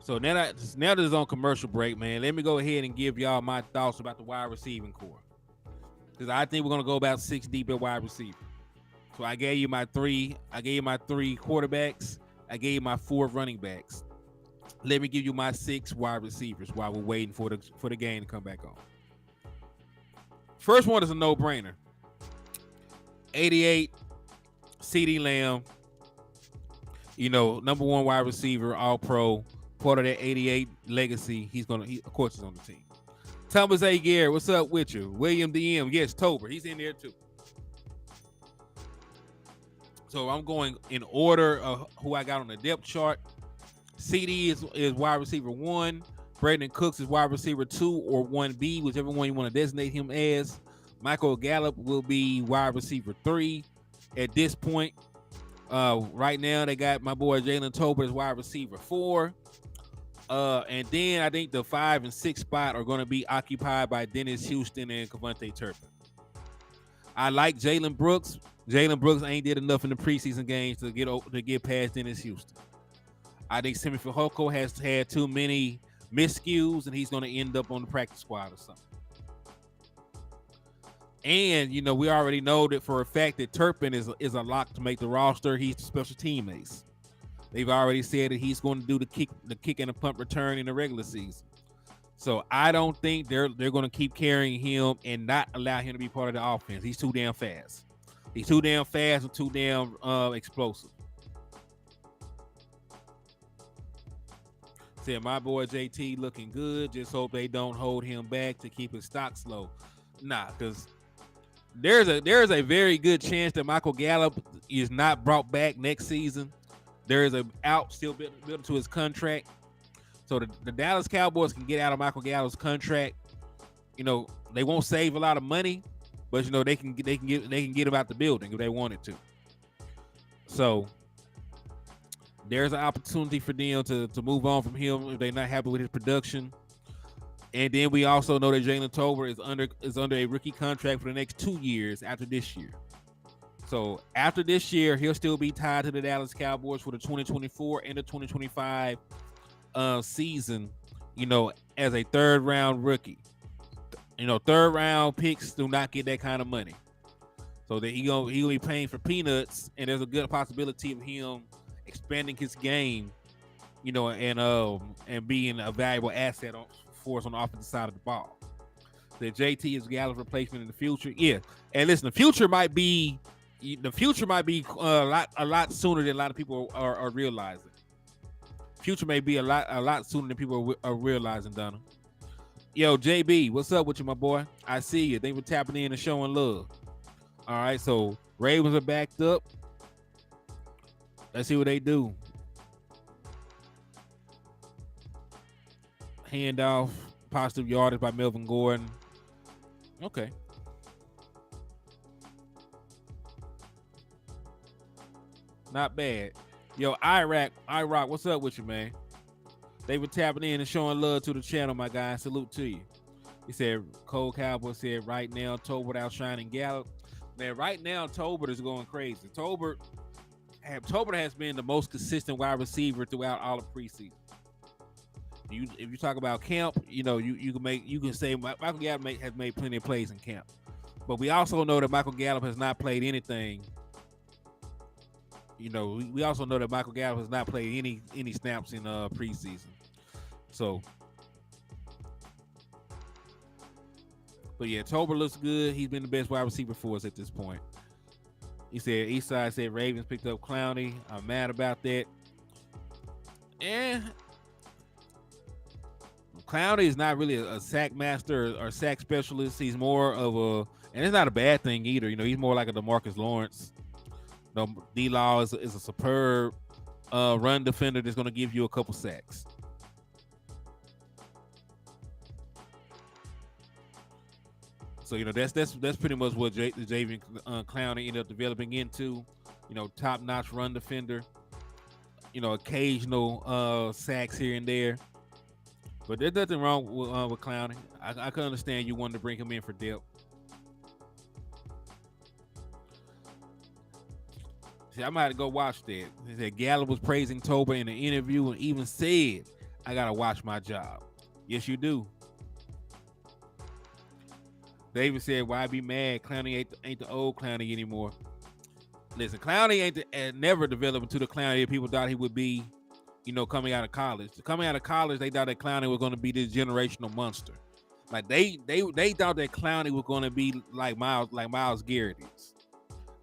So now that it's on commercial break, man, let me go ahead and give y'all my thoughts about the wide receiving core, because I think we're gonna go about 6 deep at wide receiver. So I gave you my 3 quarterbacks. I gave you my 4 running backs. Let me give you my 6 wide receivers while we're waiting for the game to come back on. First one is a no-brainer. 88, CeeDee Lamb. Number 1 wide receiver, all pro, part of that 88 legacy. Of course, he's on the team. Thomas A. Garrett, what's up with you? William DM, yes, Tober, he's in there too. So I'm going in order of who I got on the depth chart. CD is wide receiver 1. Brandon Cooks is wide receiver 2 or 1B, whichever one you want to designate him as. Michael Gallup will be wide receiver 3 at this point. Right now, they got my boy Jalen Tolbert as wide receiver 4. And then I think the 5 and 6 spot are going to be occupied by Dennis Houston and Kevontae Turpin. I like Jalen Brooks. Jalen Brooks ain't did enough in the preseason games to get past Dennis Houston. I think Simi Fehoko has had too many miscues, and he's going to end up on the practice squad or something. And, you know, we already know that for a fact that Turpin is a lock to make the roster. He's the special team ace. They've already said that he's going to do the kick and the punt return in the regular season. So I don't think they're going to keep carrying him and not allow him to be part of the offense. He's too damn fast. He's too damn fast and too damn explosive. Said my boy JT looking good. Just hope they don't hold him back to keep his stocks low. Nah, because there's a very good chance that Michael Gallup is not brought back next season. There is a out still built into his contract. So the Dallas Cowboys can get out of Michael Gallup's contract. You know, they won't save a lot of money, but you know they can get him out the building if they wanted to. So there's an opportunity for them to move on from him if they're not happy with his production. And then we also know that Jalen Tolbert is under a rookie contract for the next 2 years after this year. So after this year, he'll still be tied to the Dallas Cowboys for the 2024 and the 2025 season, you know, as a third round rookie. You know, third round picks do not get that kind of money. So that he'll be paying for peanuts, and there's a good possibility of him expanding his game, you know, and being a valuable asset for us on the offensive side of the ball. The JT is Gallup's replacement in the future. Yeah. And listen, the future might be a lot sooner than a lot of people are realizing. Future may be a lot sooner than people are realizing, Donna. Yo, JB, what's up with you, my boy? I see you. Thanks for tapping in and showing love. All right, so Ravens are backed up. Let's see what they do. Handoff, positive yardage by Melvin Gordon. Okay. Not bad. Yo, Iraq, what's up with you, man? They were tapping in and showing love to the channel, my guy. Salute to you. He said, Cole Cowboy said, right now, Tolbert outshining Gallup. Man, right now, Tolbert is going crazy. Tolbert has been the most consistent wide receiver throughout all of preseason. If you talk about camp, you know, you can say Michael Gallup has made plenty of plays in camp. But we also know that Michael Gallup has not played anything. You know, we also know that Michael Gallup has not played any snaps in preseason. So, but yeah, Tolbert looks good. He's been the best wide receiver for us at this point. He said, Eastside said Ravens picked up Clowney. I'm mad about that. And Clowney is not really a sack master or sack specialist. He's more of and it's not a bad thing either. You know, he's more like a DeMarcus Lawrence. D-Law is a superb run defender that's going to give you a couple sacks. So, you know, that's pretty much what Javian Clowney ended up developing into. You know, top-notch run defender. You know, occasional sacks here and there. But there's nothing wrong with Clowney. I can understand you wanted to bring him in for depth. See, I might have to go watch that. He said Gallup was praising Tolbert in an interview and even said, I got to watch my job. Yes, you do. David said, why be mad? Clowney ain't the old Clowney anymore. Listen, Clowney never developed into the Clowney that people thought he would be, you know, coming out of college. Coming out of college, they thought that Clowney was going to be this generational monster. Like they thought that Clowney was going to be like Myles Garrett is.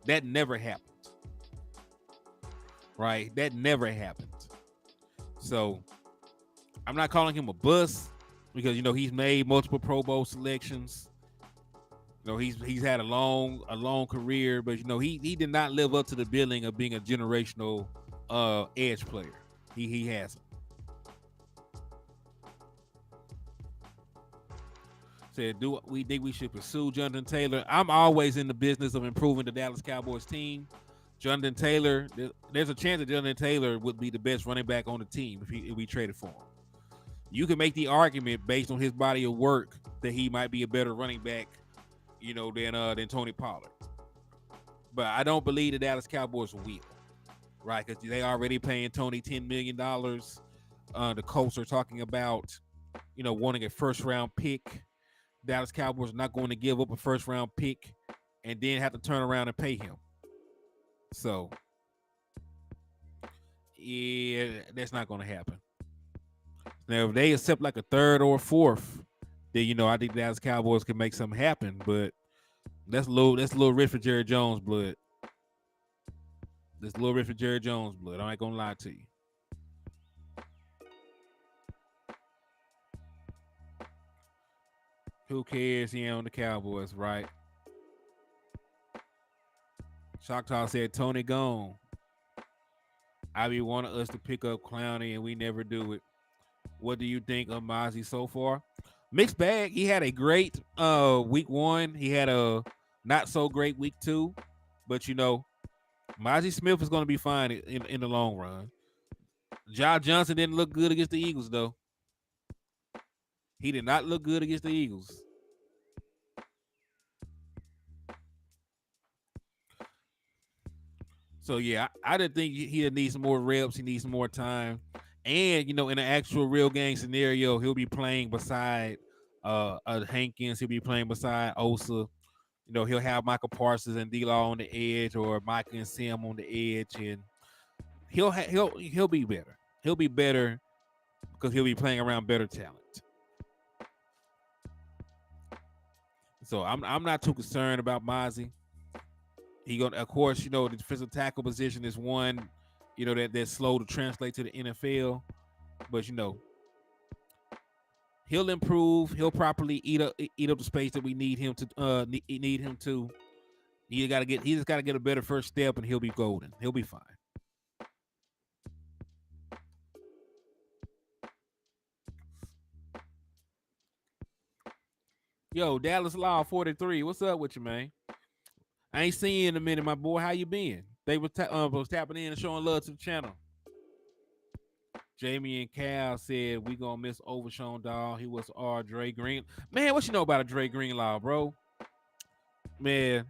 That never happened. Right? That never happened. So I'm not calling him a bust because, you know, he's made multiple Pro Bowl selections. You know, he's had a long career, but you know, he did not live up to the billing of being a generational edge player. He hasn't. Said, do we think we should pursue Jonathan Taylor? I'm always in the business of improving the Dallas Cowboys team. Jonathan Taylor, there's a chance that Jonathan Taylor would be the best running back on the team if we traded for him. You can make the argument based on his body of work that he might be a better running back, than Tony Pollard. But I don't believe the Dallas Cowboys will, right? Because they already paying Tony $10 million. The Colts are talking about, wanting a first-round pick. Dallas Cowboys are not going to give up a first-round pick and then have to turn around and pay him. So, yeah, that's not going to happen. Now, if they accept like a third or a fourth, then I think the Dallas Cowboys can make something happen. But that's a little rich for Jerry Jones blood. That's a little rich for Jerry Jones blood. I ain't gonna lie to you. Who cares? He on the Cowboys, right? Choctaw said Tony gone. I be wanting us to pick up Clowney and we never do it. What do you think of Mozzie so far? Mixed bag. He had a great week 1. He had a not so great week 2. But Mozzie Smith is going to be fine in the long run. Josh Johnson didn't look good against the Eagles, though. He did not look good against the Eagles. So, yeah, I didn't think he needs some more reps. He needs some more time. And, in an actual real game scenario, he'll be playing beside Hankins. He'll be playing beside Osa. He'll have Michael Parsons and D-Law on the edge, or Micah and Sam on the edge, and he'll be better. He'll be better because he'll be playing around better talent. So I'm not too concerned about Mozzie. Of course, the defensive tackle position is one, that's slow to translate to the NFL, but he'll improve. He'll properly eat up the space that we need him to. He just got to get a better first step, and he'll be golden. He'll be fine. Yo, Dallas Law 43. What's up with you, man? I ain't seen you in a minute, my boy. How you been? They was tapping in and showing love to the channel. Jamie and Cal said we gonna miss Overshown Dog. He was our Dre Green. Man, what you know about a Dre Greenlaw, bro? Man,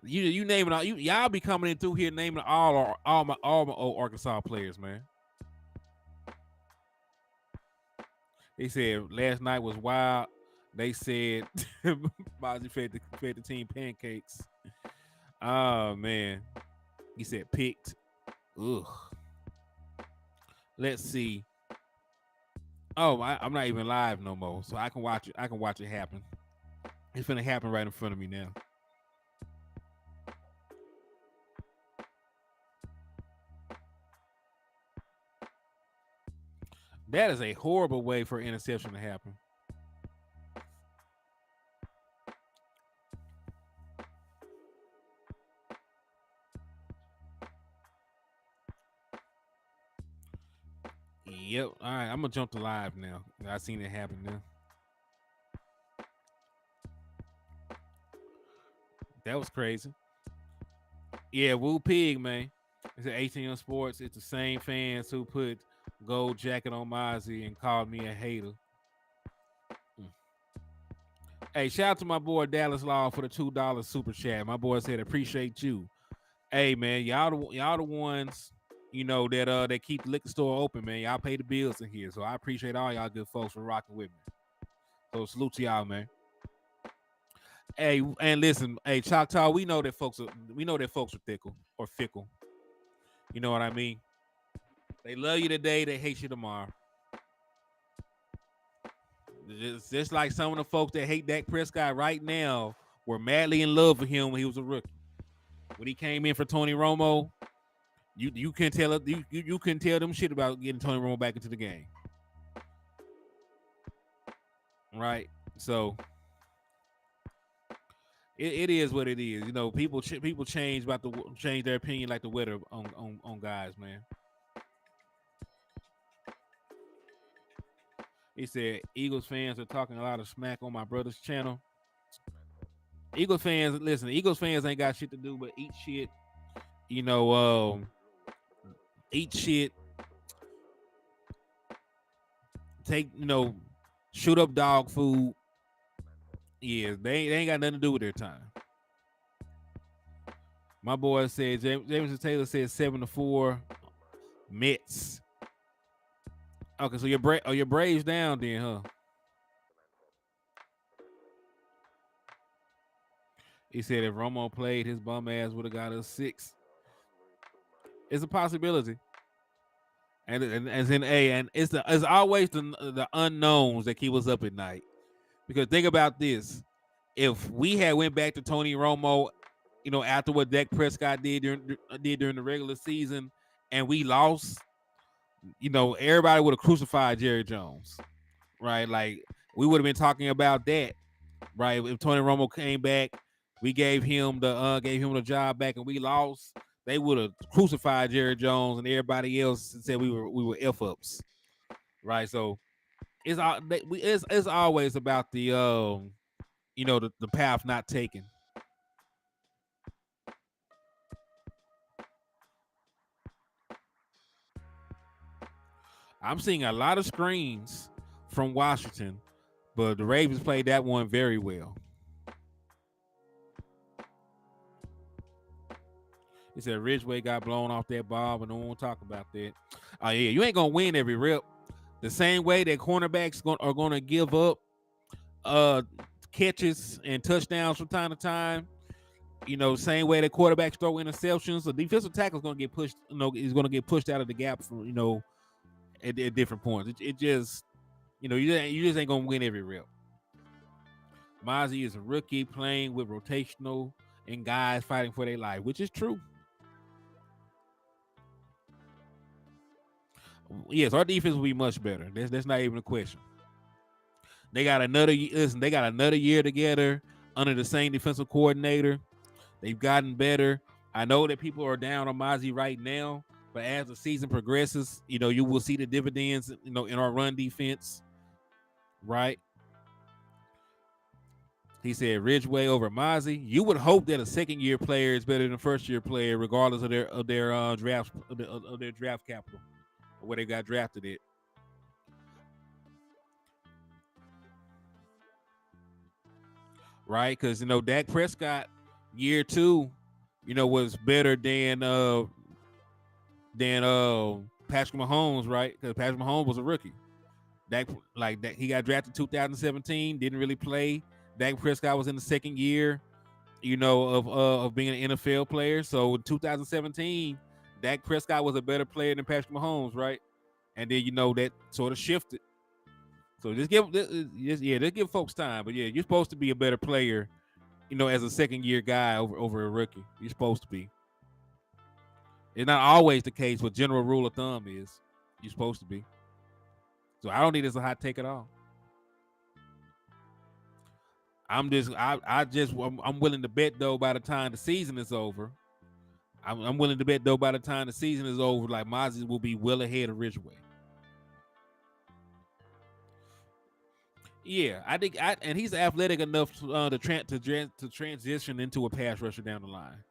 you naming all y'all be coming in through here naming all my old Arkansas players, man. They said last night was wild. They said Bozzy fed the team pancakes. Oh man. He said picked. Ugh. Let's see. Oh, I'm not even live no more, so I can watch it. I can watch it happen. It's gonna happen right in front of me now. That is a horrible way for an interception to happen. Yep. All right, I'm gonna jump to live now. I seen it happen now. That was crazy. Yeah, Woo Pig, man. It's at ATM Sports. It's the same fans who put gold jacket on Mozzie and called me a hater. Hey, shout out to my boy Dallas Law for the $2 super chat. My boy said appreciate you. Hey man, y'all the ones, that keep the liquor store open, man. Y'all pay the bills in here. So I appreciate all y'all good folks for rocking with me. So salute to y'all, man. Hey, and listen, hey, Choctaw, we know that folks are fickle. You know what I mean? They love you today, they hate you tomorrow. It's just like some of the folks that hate Dak Prescott right now were madly in love with him when he was a rookie. When he came in for Tony Romo, you can tell you couldn't tell them shit about getting Tony Romo back into the game, right? So it is what it is. People change their opinion like the weather on guys, man. He said Eagles fans are talking a lot of smack on my brother's channel. Eagles fans, listen, Eagles fans ain't got shit to do but eat shit. You know, eat shit, take, shoot up dog food. Yeah, they ain't got nothing to do with their time. My boy said Jameson Taylor said 7-4 Mets. Okay, so your Braves down then, huh? He said if Romo played, his bum ass would have got us 6. It's a possibility. And as in and it's always the unknowns that keep us up at night. Because think about this: if we had went back to Tony Romo, after what Dak Prescott did during the regular season, and we lost, everybody would have crucified Jerry Jones, right? Like we would have been talking about that, right? If Tony Romo came back, we gave him the job back, and we lost. They would have crucified Jerry Jones and everybody else and said we were f ups, right? So it's always about the the path not taken. I'm seeing a lot of screens from Washington, but the Ravens played that one very well. He said Ridgeway got blown off that ball, but no one talk about that. Oh yeah, you ain't gonna win every rep. The same way that cornerbacks are gonna give up catches and touchdowns from time to time. Same way that quarterbacks throw interceptions, the defensive tackle is gonna get pushed. Is gonna get pushed out of the gap from at different points. It just you just ain't gonna win every rep. Mozzie is a rookie playing with rotational and guys fighting for their life, which is true. Yes, our defense will be much better. That's not even a question. They got another year together under the same defensive coordinator. They've gotten better. I know that people are down on Mozzie right now, but as the season progresses, you will see the dividends, in our run defense, right? He said Ridgeway over Mozzie. You would hope that a second-year player is better than a first-year player, regardless of their draft of their draft capital or where they got drafted at. Right? Because Dak Prescott year 2, was better than Patrick Mahomes, right? Because Patrick Mahomes was a rookie. Dak he got drafted 2017, didn't really play. Dak Prescott was in the second year, of being an NFL player. So in 2017, Dak Prescott was a better player than Patrick Mahomes, right? And then that sort of shifted. So just give folks time. But yeah, you're supposed to be a better player, as a second year guy over a rookie. You're supposed to be. It's not always the case, but general rule of thumb is you're supposed to be. So I don't think it's a hot take at all. I'm willing to bet though by the time the season is over. I'm willing to bet though by the time the season is over, like Mozzie will be well ahead of Ridgeway. Yeah, I think, and he's athletic enough to transition into a pass rusher down the line.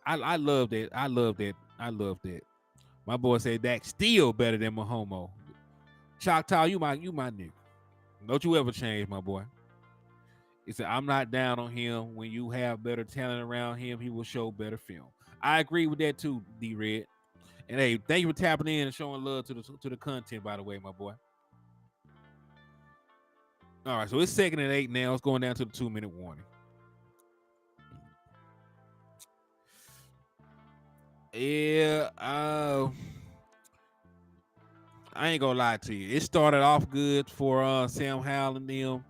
I love that. I love that. My boy said Dak's still better than Mahomo. Choctaw, you my nigga. Don't you ever change, my boy. He said, I'm not down on him. When you have better talent around him, he will show better film. I agree with that too, D-Red. And hey, thank you for tapping in and showing love to the content, by the way, my boy. All right, so it's 2nd and 8 now. It's going down to the 2-minute warning. Yeah, I ain't gonna lie to you. It started off good for Sam Howell and them,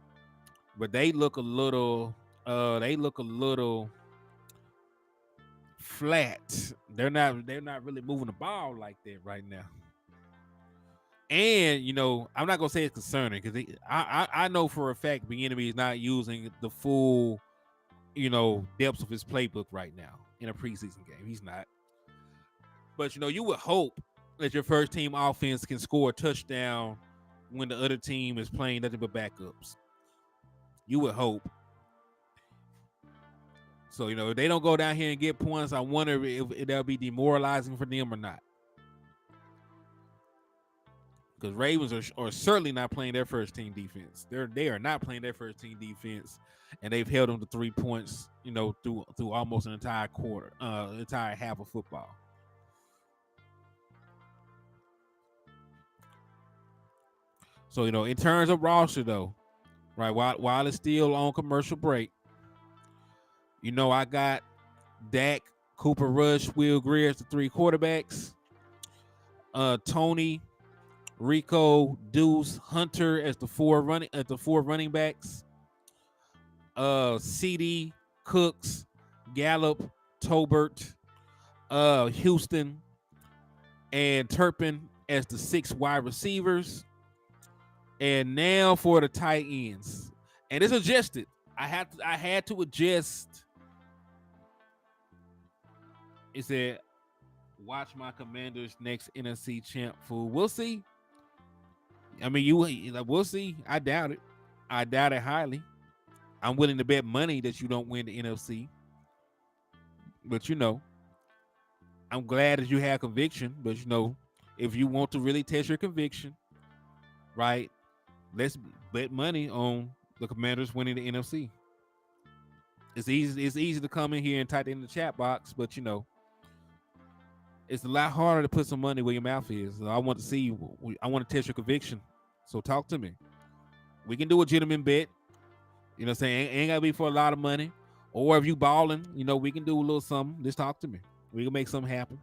but they look a little flat. They're not really moving the ball like that right now. And I'm not gonna say it's concerning because I know for a fact Bieniemy is not using the full depths of his playbook right now in a preseason game. He's not. But you would hope that your first team offense can score a touchdown when the other team is playing nothing but backups. You would hope. So, if they don't go down here and get points, I wonder if that'll be demoralizing for them or not. Because Ravens are certainly not playing their first team defense. They are not playing their first team defense, and they've held them to 3 points, through almost an entire quarter, entire half of football. So, in terms of roster though, right, while it's still on commercial break, I got Dak, Cooper Rush, Will Greer as the 3 quarterbacks. Tony, Rico, Deuce, Hunter as the 4 running backs. CD, Cooks, Gallup, Tolbert, Houston, and Turpin as the 6 wide receivers. And now for the tight ends. And it's adjusted. I had to adjust. It said, watch my Commanders next NFC champ fool. We'll see. I mean, we'll see. I doubt it. I doubt it highly. I'm willing to bet money that you don't win the NFC. But I'm glad that you have conviction. But if you want to really test your conviction, right? Let's bet money on the Commanders winning the NFC. It's easy to come in here and type in the chat box, but it's a lot harder to put some money where your mouth is. So I want to see. I want to test your conviction. So talk to me. We can do a gentleman bet. You know what I'm saying? Ain't gotta be for a lot of money. Or if you balling, we can do a little something. Just talk to me. We can make something happen.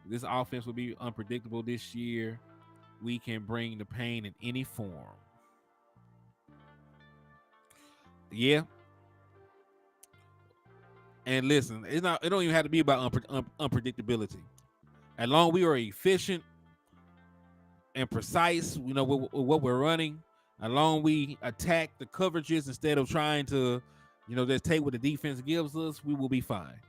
This offense will be unpredictable this year. We can bring the pain in any form. Yeah. And listen, it don't even have to be about unpredictability. As long as we are efficient and precise, with what we're running, as long as we attack the coverages instead of trying to, just take what the defense gives us, we will be fine.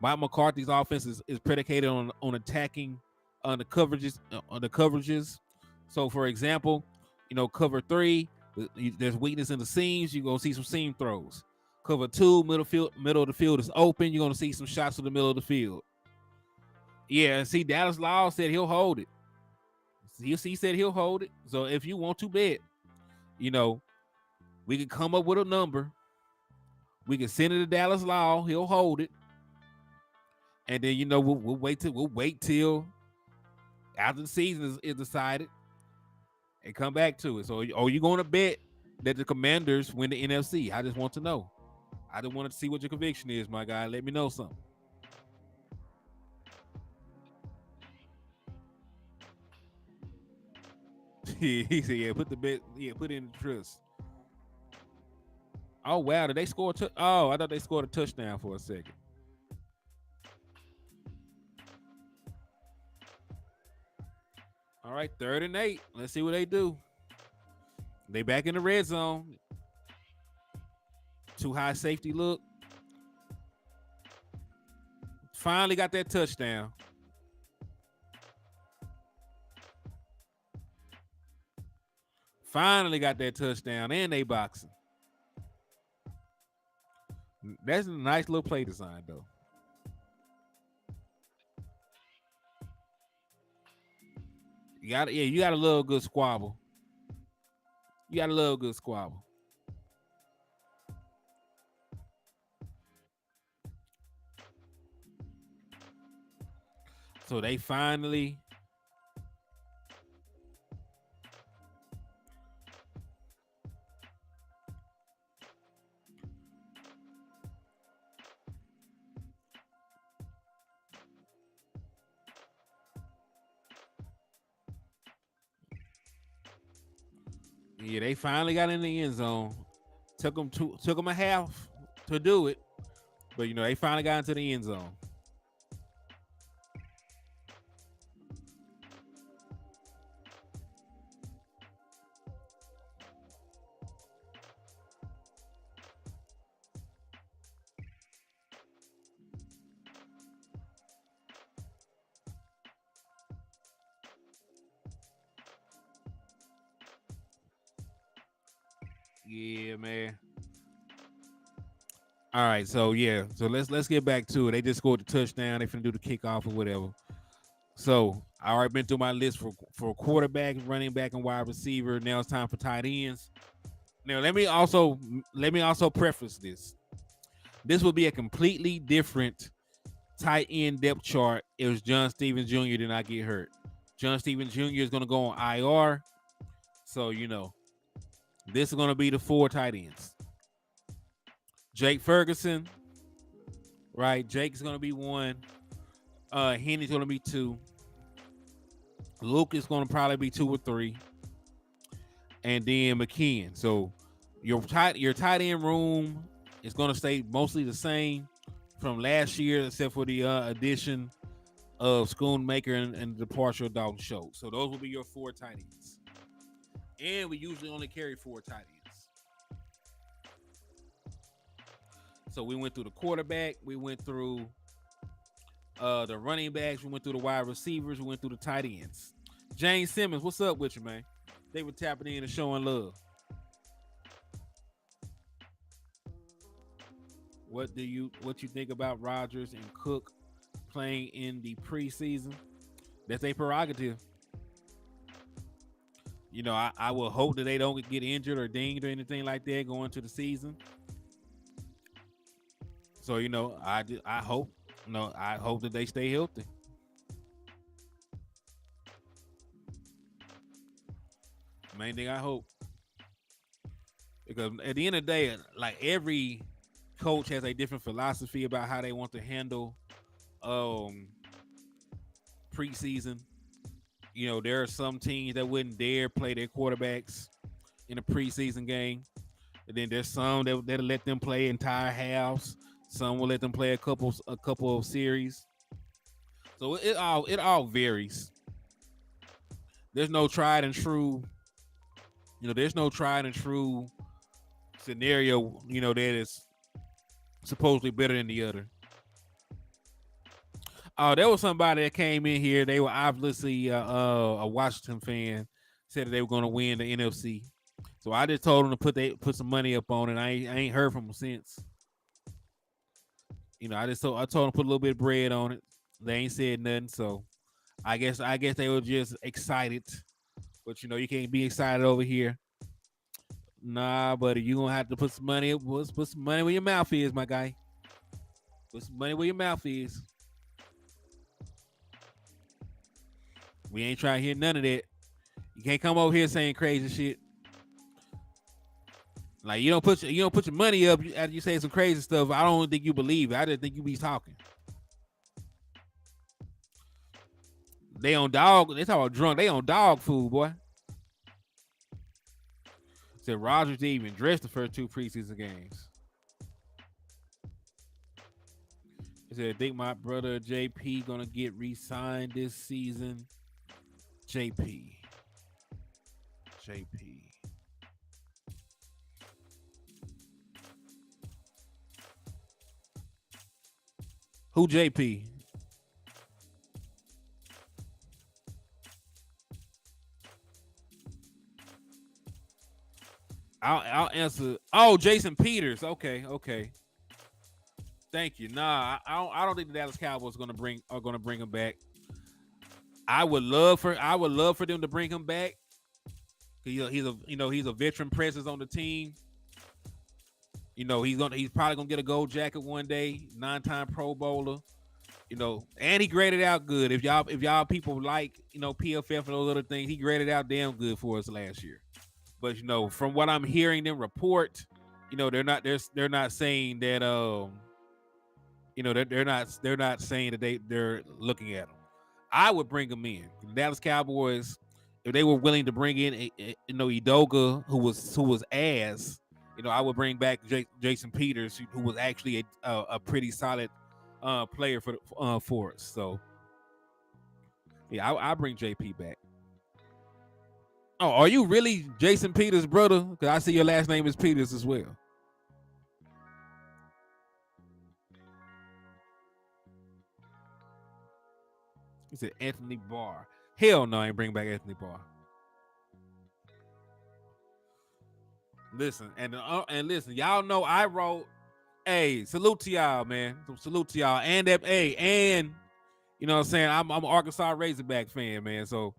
Mike McCarthy's offense is predicated on attacking the coverages. So, for example, cover 3, there's weakness in the seams. You're gonna see some seam throws. Cover 2, middle of the field is open. You're gonna see some shots to the middle of the field. Yeah, and see, Dallas Law said he'll hold it. He said he'll hold it. So if you want to bet, we can come up with a number. We can send it to Dallas Law. He'll hold it. And then we'll wait till after the season is decided and come back to it. So are you going to bet that the Commanders win the NFC? I just want to know. I just want to see what your conviction is, my guy. Let me know something. He said, "Yeah, put the bet. Yeah, put it in the trust." Oh wow, did they score? I thought they scored a touchdown for a second. All right, 3rd and 8. Let's see what they do. They back in the red zone. Too high safety look. Finally got that touchdown. Finally got that touchdown, and they boxing. That's a nice little play design, though. You got a little good squabble. You got a little good squabble. So they finally got in the end zone. Took them a half to do it, but they finally got into the end zone. Yeah, man. All right, so yeah, so let's get back to it. They just scored the touchdown. They finna do the kickoff or whatever. So I already been through my list for quarterback, running back, and wide receiver. Now it's time for tight ends. Now let me also preface this. This will be a completely different tight end depth chart if John Stevens Jr. did not get hurt. John Stevens Jr. is going to go on IR. So, this is going to be the 4 tight ends. Jake Ferguson, right? Jake's going to be 1. Henny's going to be 2. Luke is going to probably be 2 or 3. And then McKeon. So your tight end room is going to stay mostly the same from last year, except for the addition of Schoonmaker and the departure of Dalton Schultz. So those will be your 4 tight ends. And we usually only carry 4 tight ends. So we went through the quarterback, we went through the running backs, we went through the wide receivers, we went through the tight ends. James Simmons, what's up with you, man? They were tapping in and showing love. What you think about Rodgers and Cook playing in the preseason? That's a prerogative. I will hope that they don't get injured or dinged or anything like that going to the season. So I hope that they stay healthy. Main thing I hope, because at the end of the day, like every coach has a different philosophy about how they want to handle preseason. There are some teams that wouldn't dare play their quarterbacks in a preseason game. And then there's some that'll let them play entire halves. Some will let them play a couple of series. So it all varies. There's no tried and true. There's no tried and true scenario. That is supposedly better than the other. There was somebody that came in here. They were obviously a Washington fan. Said that they were going to win the NFC. So I just told them to put some money up on it. I ain't heard from them since. I told them to put a little bit of bread on it. They ain't said nothing. So I guess they were just excited. But you can't be excited over here. Nah, buddy, you gonna have to put some money. Put some money where your mouth is, my guy. Put some money where your mouth is. We ain't trying to hear none of that. You can't come over here saying crazy shit. Like you don't put your money up after you say some crazy stuff. I don't think you believe it. I just think you be talking. They on dog. They talk about drunk. They on dog food, boy. Said Rodgers didn't even dress the first 2 preseason games. He said, I think my brother JP gonna get re-signed this season. JP. Who JP? I'll answer. Oh, Jason Peters. Okay. Thank you. Nah, I don't think the Dallas Cowboys are gonna bring him back. I would love for them to bring him back. He's a veteran presence on the team. He's probably gonna get a gold jacket one day, 9-time Pro Bowler. And he graded out good. If y'all people like PFF and those other things, he graded out damn good for us last year. But from what I'm hearing them report, they're not saying that they're not saying that they're looking at him. I would bring him in. The Dallas Cowboys, if they were willing to bring in Edoga, who was ass, I would bring back Jason Peters, who was actually a pretty solid player for us. So yeah, I bring JP back. Oh, are you really Jason Peters' brother? Because I see your last name is Peters as well. He said Anthony Barr. Hell no, I ain't bring back Anthony Barr. Listen, and listen, y'all know I wrote. Hey, salute to y'all, man. Salute to y'all, and that. Hey, and you know what I'm saying. I'm an Arkansas Razorback fan, man. So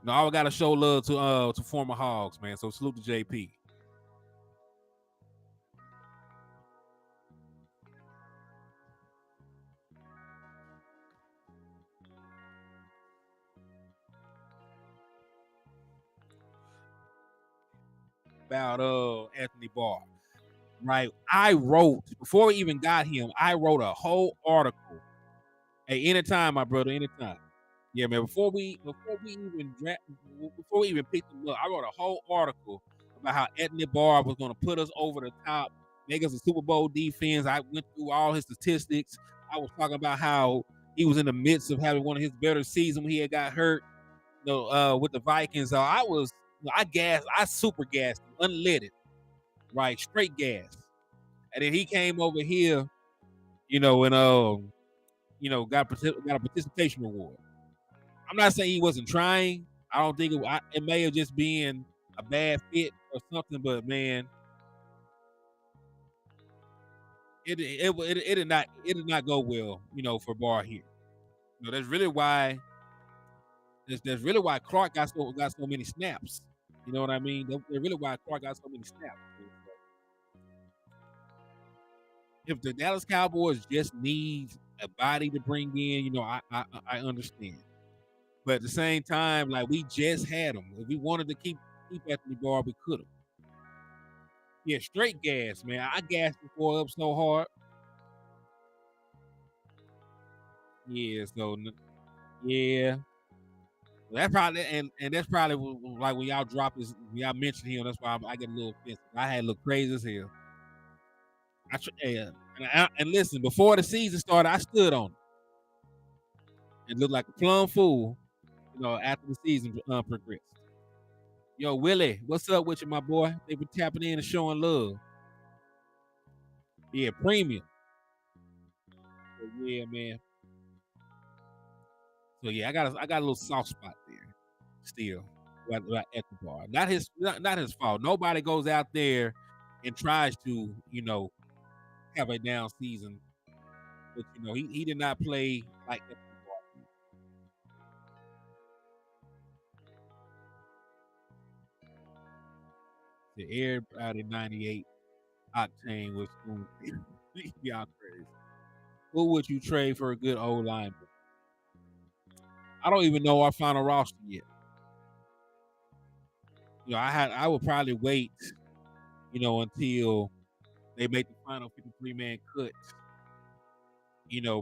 no, I gotta show love to former Hogs, man. So salute to JP. About Anthony Barr, right? I wrote before we even got him. I wrote a whole article. Hey, anytime, my brother, anytime. Yeah, man. Before we even picked him up, I wrote a whole article about how Anthony Barr was going to put us over the top, make us a Super Bowl defense. I went through all his statistics. I was talking about how he was in the midst of having one of his better seasons when he had got hurt, with the Vikings. I super gassed, unleaded, right, straight gas. And then he came over here, and got a participation award. I'm not saying he wasn't trying. I don't think it may have just been a bad fit or something, but man, it did not go well, for Barr here. That's really why Clark got so many snaps. You know what I mean? That's really why Clark got so many snaps. If the Dallas Cowboys just need a body to bring in, I understand. But at the same time, like we just had him. If we wanted to keep Anthony Barr, we could have. Yeah, straight gas, man. I gassed before up so hard. Yeah, yeah. That probably and that's probably like when y'all when y'all mentioned him. That's why I get a little offensive. I had a little crazy as hell. And listen, before the season started, I stood on it. It looked like a plum fool, after the season progressed. Yo, Willie, what's up with you, my boy? They been tapping in and showing love. Yeah, premium. So, yeah, man. So yeah, I got a little soft spot there still at the bar. Not his fault. Nobody goes out there and tries to, have a down season. But he did not play like that. The everybody 98 octane was y'all crazy. Who would you trade for a good old lineman? I don't even know our final roster yet. I would probably wait, until they make the final 53-man cut,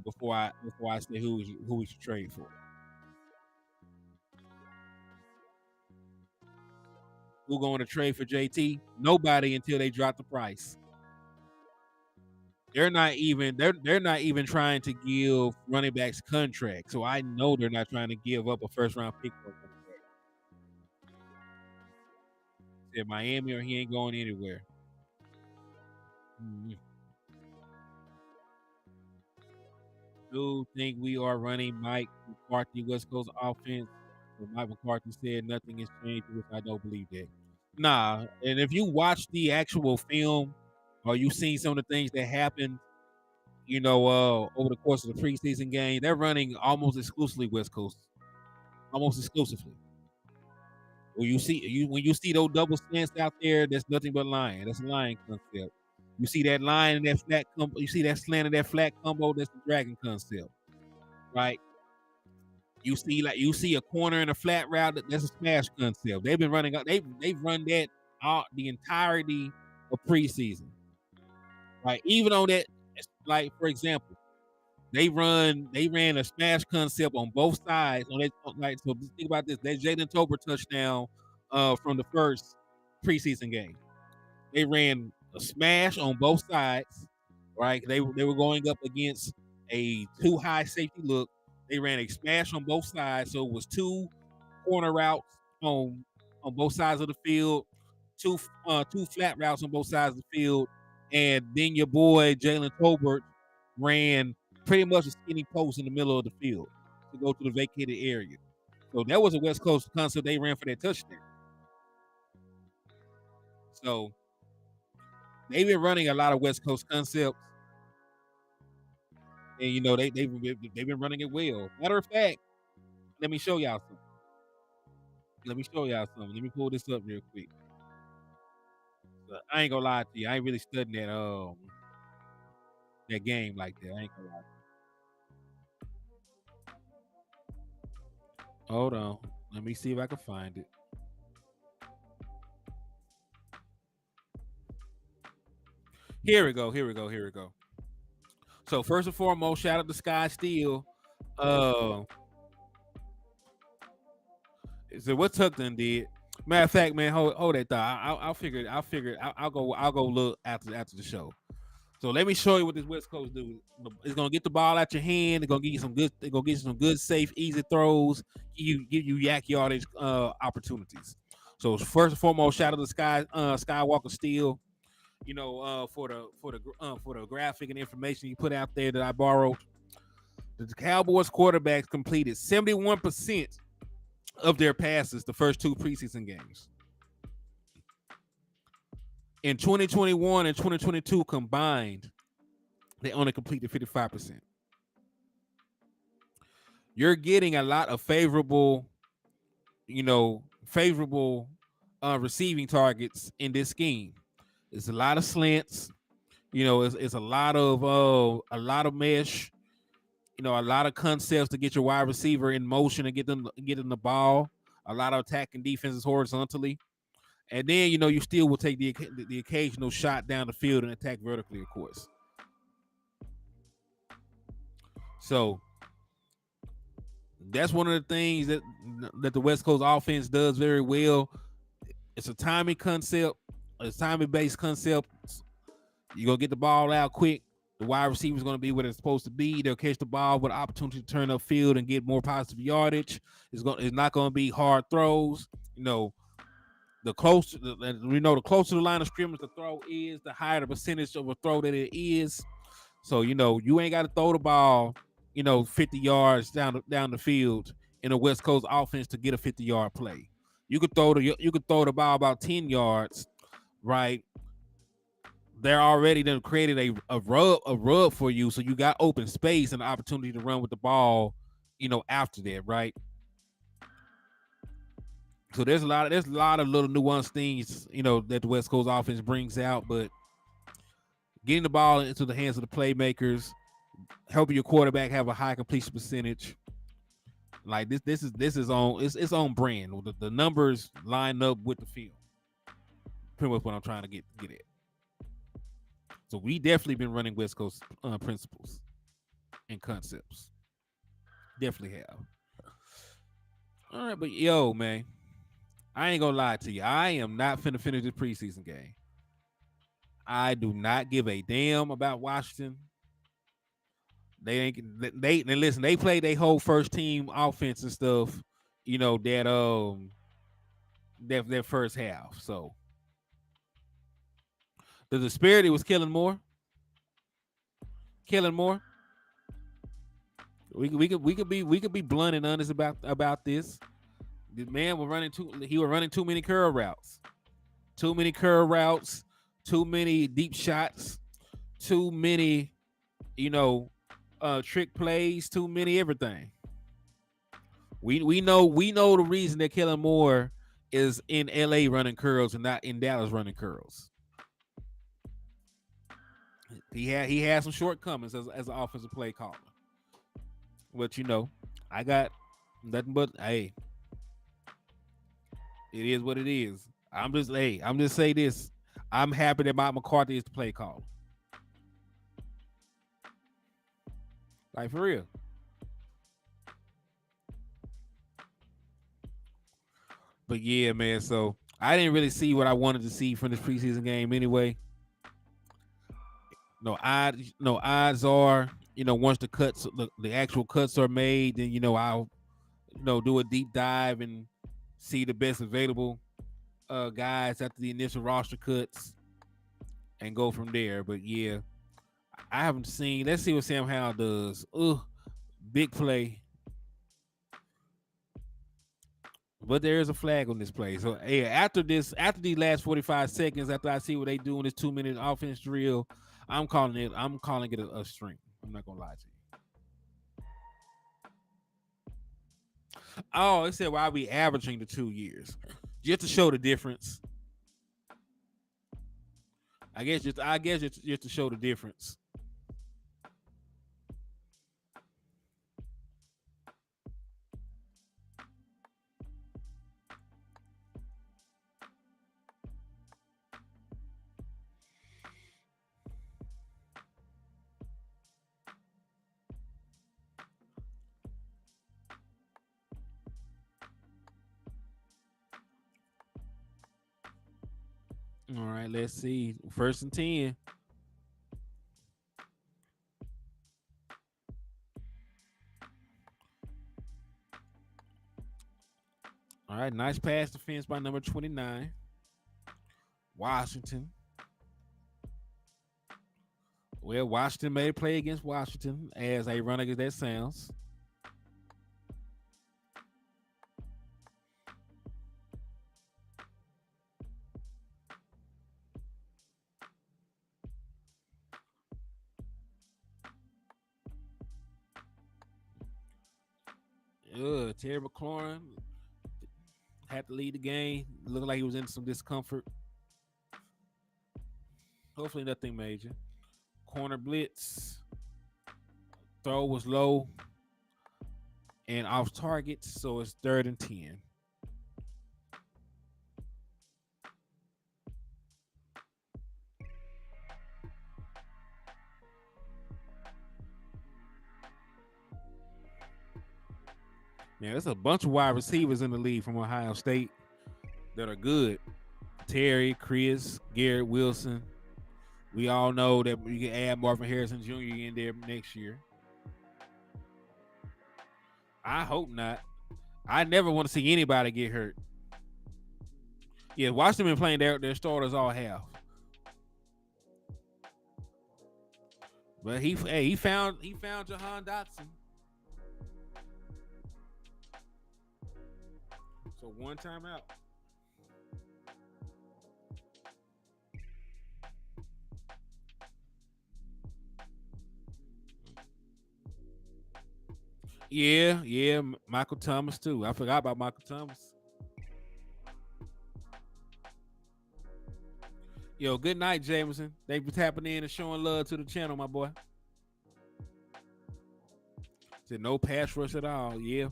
before I say who we should trade for. Who going to trade for JT? Nobody until they drop the price. They're not even trying to give running backs contracts. So I know they're not trying to give up a first round pick for running back. Said Miami or he ain't going anywhere. Mm-hmm. Do think we are running Mike McCarthy West Coast offense? But Mike McCarthy said nothing has changed, which I don't believe that. Nah, and if you watch the actual film or you seen some of the things that happened, over the course of the preseason game, they're running almost exclusively West Coast, almost exclusively. When you see those double slants out there, that's nothing but lying. That's a lying concept. You see that line and that flat combo. You see that slant and that flat combo. That's the dragon concept, right? You see a corner and a flat route. That's a smash concept. They've been running. They've run that the entirety of preseason, right? Even on that, like for example, they ran a smash concept on both sides. So think about this. That Jalen Tolbert touchdown from the first preseason game. They ran a smash on both sides, right? They were going up against a too high safety look. They ran a smash on both sides, so it was two corner routes on both sides of the field, two flat routes on both sides of the field, and then your boy Jalen Tolbert ran pretty much a skinny post in the middle of the field to go to the vacated area. So that was a West Coast concept they ran for that touchdown. So they've been running a lot of West Coast concepts, and they've been running it well. Matter of fact, let me show y'all something. Let me show y'all something. Let me pull this up real quick. I ain't gonna lie to you. I ain't really studying that game like that. I ain't gonna lie. Hold on. Let me see if I can find it. Here we go. Here we go. Here we go. So first and foremost, shout out to Sky Steel. Uh, so what Tuck done did. Matter of fact, man, hold that thought. I'll figure it. I'll figure it. I'll go look after the show. So let me show you what this West Coast do. It's gonna get the ball out your hand. They're gonna get you some good. They're gonna get you some good, safe, easy throws. Give you yak yardage opportunities. So first and foremost, shout out to Skywalker Steel. For the graphic and information you put out there that I borrowed. The Cowboys quarterbacks completed 71% of their passes the first two preseason games. In 2021 and 2022 combined, they only completed 55%. You're getting a lot of favorable receiving targets in this scheme. It's a lot of slants. It's a lot of mesh. A lot of concepts to get your wide receiver in motion and get them the ball. A lot of attacking defenses horizontally. And then, you still will take the occasional shot down the field and attack vertically, of course. So that's one of the things that the West Coast offense does very well. It's a timing concept. It's timing-based concept. You're going to get the ball out quick. The wide receiver is going to be where it's supposed to be. They'll catch the ball with opportunity to turn upfield and get more positive yardage. It's not going to be hard throws. The closer the closer the line of scrimmage the throw is, the higher the percentage of a throw that it is. So you ain't got to throw the ball 50 yards down the field in a West Coast offense to get a 50-yard play. You could throw the ball about 10 yards, right? They're already done created a rub for you, so you got open space and the opportunity to run with the ball, after that, right? So there's a lot of little nuanced things, that the West Coast offense brings out, but getting the ball into the hands of the playmakers, helping your quarterback have a high completion percentage. Like this is on it's on brand. The numbers line up with the field. Pretty much what I'm trying to get at. So we definitely been running West Coast principles and concepts. Definitely have. All right, but yo, man, I ain't gonna lie to you. I am not finna finish this preseason game. I do not give a damn about Washington. They listen. They played their whole first team offense and stuff. That first half. So the disparity was killing more. We could be blunt and honest about this. The man was running too many curl routes. Too many curl routes, too many deep shots, too many, trick plays, too many everything. We know the reason that Kellen Moore is in LA running curls and not in Dallas running curls. He had some shortcomings as an offensive play caller. But I got nothing but hey. It is what it is. I'm just say this. I'm happy that Mike McCarthy is the play caller. Like for real. But yeah, man. So I didn't really see what I wanted to see from this preseason game anyway. No odds are, once the actual cuts are made, then I'll do a deep dive and see the best available guys after the initial roster cuts and go from there. But yeah, I haven't seen. Let's see what Sam Howell does. Big play. But there is a flag on this play. So yeah, after these last 45 seconds, after I see what they do in this 2-minute offense drill, I'm calling it a string. I'm not gonna lie to you. Oh, it said why we averaging the 2 years. Just to show the difference. I guess just to show the difference. All right, let's see. 1st and 10. All right, nice pass defense by number 29. Washington. Well, Washington made a play against Washington, as ironic as that sounds. Terry McLaurin had to lead the game. Looked like he was in some discomfort. Hopefully nothing major. Corner blitz. Throw was low and off target, so it's 3rd and 10. Yeah, there's a bunch of wide receivers in the league from Ohio State that are good. Terry, Chris, Garrett Wilson. We all know that you can add Marvin Harrison Jr. in there next year. I hope not. I never want to see anybody get hurt. Yeah, Washington been playing their starters all half. But he found Jahan Dotson. So 1 timeout. Yeah, Michael Thomas too. I forgot about Michael Thomas. Yo, good night, Jameson. Thank you for tapping in and showing love to the channel, my boy. Said no pass rush at all. Yeah.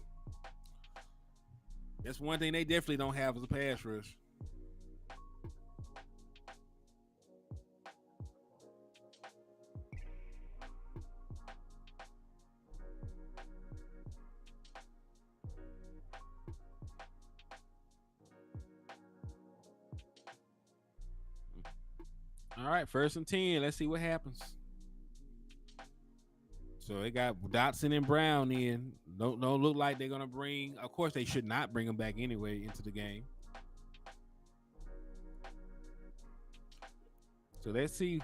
That's one thing they definitely don't have is a pass rush. All right, 1st and 10. Let's see what happens. So they got Dotson and Brown in. Don't look like they're gonna bring. Of course, they should not bring them back anyway into the game. So let's see.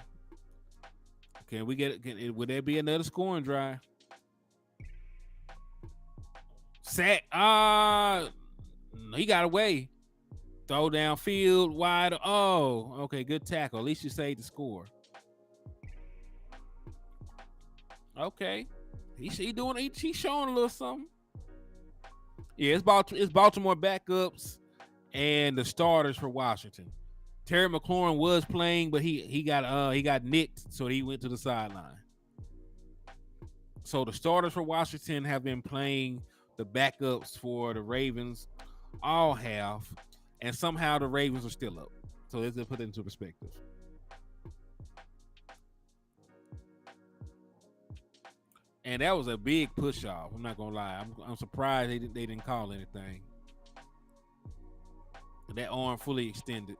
Can we get? Would there be another scoring drive? Sack. He got away. Throw downfield wide. Oh, okay, good tackle. At least you saved the score. Okay, he's showing a little something. Yeah, it's Baltimore backups and the starters for Washington. Terry McLaurin was playing, but he got nicked, so he went to the sideline. So the starters for Washington have been playing the backups for the Ravens all half, and somehow the Ravens are still up. So let's put it into perspective. And that was a big push off. I'm not gonna lie. I'm surprised they didn't call anything. That arm fully extended.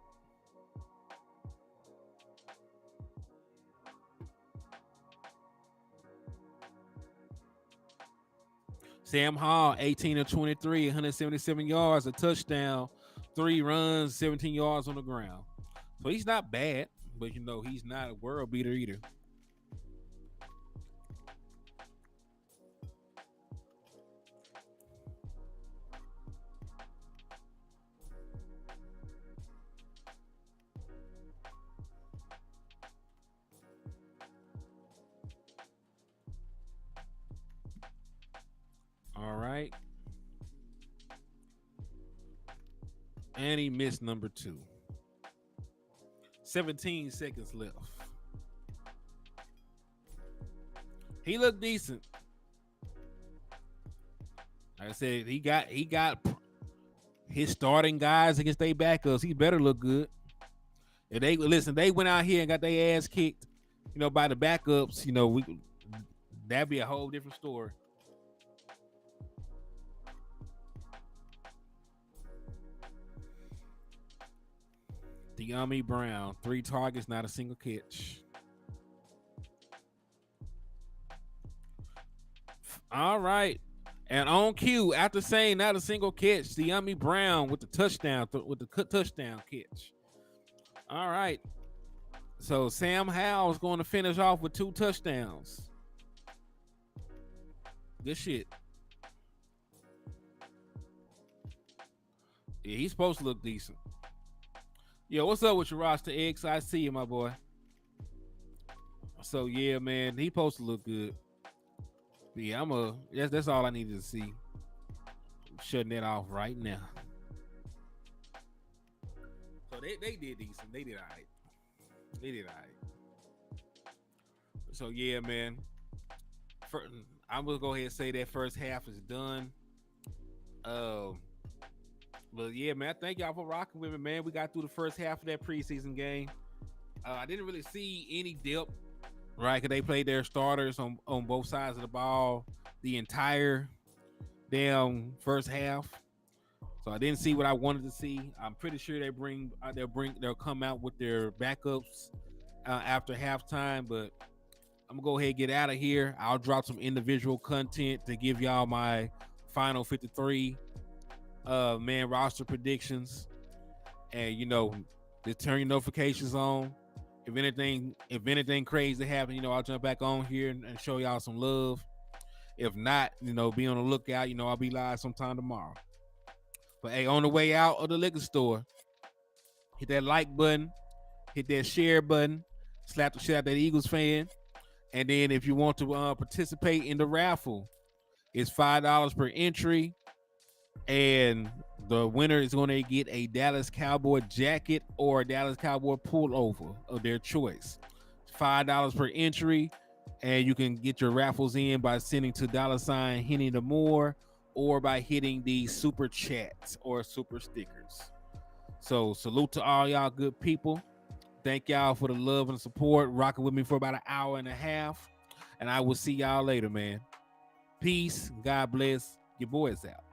Sam Hall, 18 of 23, 177 yards, a touchdown, 3 runs, 17 yards on the ground. So he's not bad, but he's not a world beater either. right. And he missed number 2. 17 seconds left. He looked decent. Like I said, he got his starting guys against their backups. He better look good. If they went out here and got their ass kicked, by the backups, that'd be a whole different story. De'Ami Brown, 3 targets, not a single catch. All right. And on cue, after saying not a single catch, De'Ami Brown with the touchdown catch. All right. So Sam Howell's going to finish off with 2 touchdowns. Good shit. Yeah, he's supposed to look decent. Yo, what's up with your roster, X? I see you, my boy. So yeah, man, he supposed to look good. But yeah, that's all I needed to see. I'm shutting that off right now. So they did decent. They did all right. So yeah, man. I'm gonna go ahead and say that first half is done. But yeah, man, thank y'all for rocking with me, man. We got through the first half of that preseason game. I didn't really see any dip, right? Because they played their starters on both sides of the ball the entire damn first half. So I didn't see what I wanted to see. I'm pretty sure they'll come out with their backups after halftime. But I'm gonna go ahead and get out of here. I'll drop some individual content to give y'all my final 53 man roster predictions, and just turn your notifications on. If anything crazy happens, I'll jump back on here and show y'all some love. If not, be on the lookout. I'll be live sometime tomorrow. But hey, on the way out of the liquor store, hit that like button, hit that share button, slap the shit out that Eagles fan, and then if you want to participate in the raffle, it's $5 per entry. And the winner is going to get a Dallas Cowboy jacket or a Dallas Cowboy pullover of their choice. $5 per entry, and you can get your raffles in by sending to $Hennythemoor or by hitting the super chats or super stickers. So salute to all y'all good people. Thank y'all for the love and support, rocking with me for about an hour and a half, and I will see y'all later, man. Peace. God bless. Your boys out.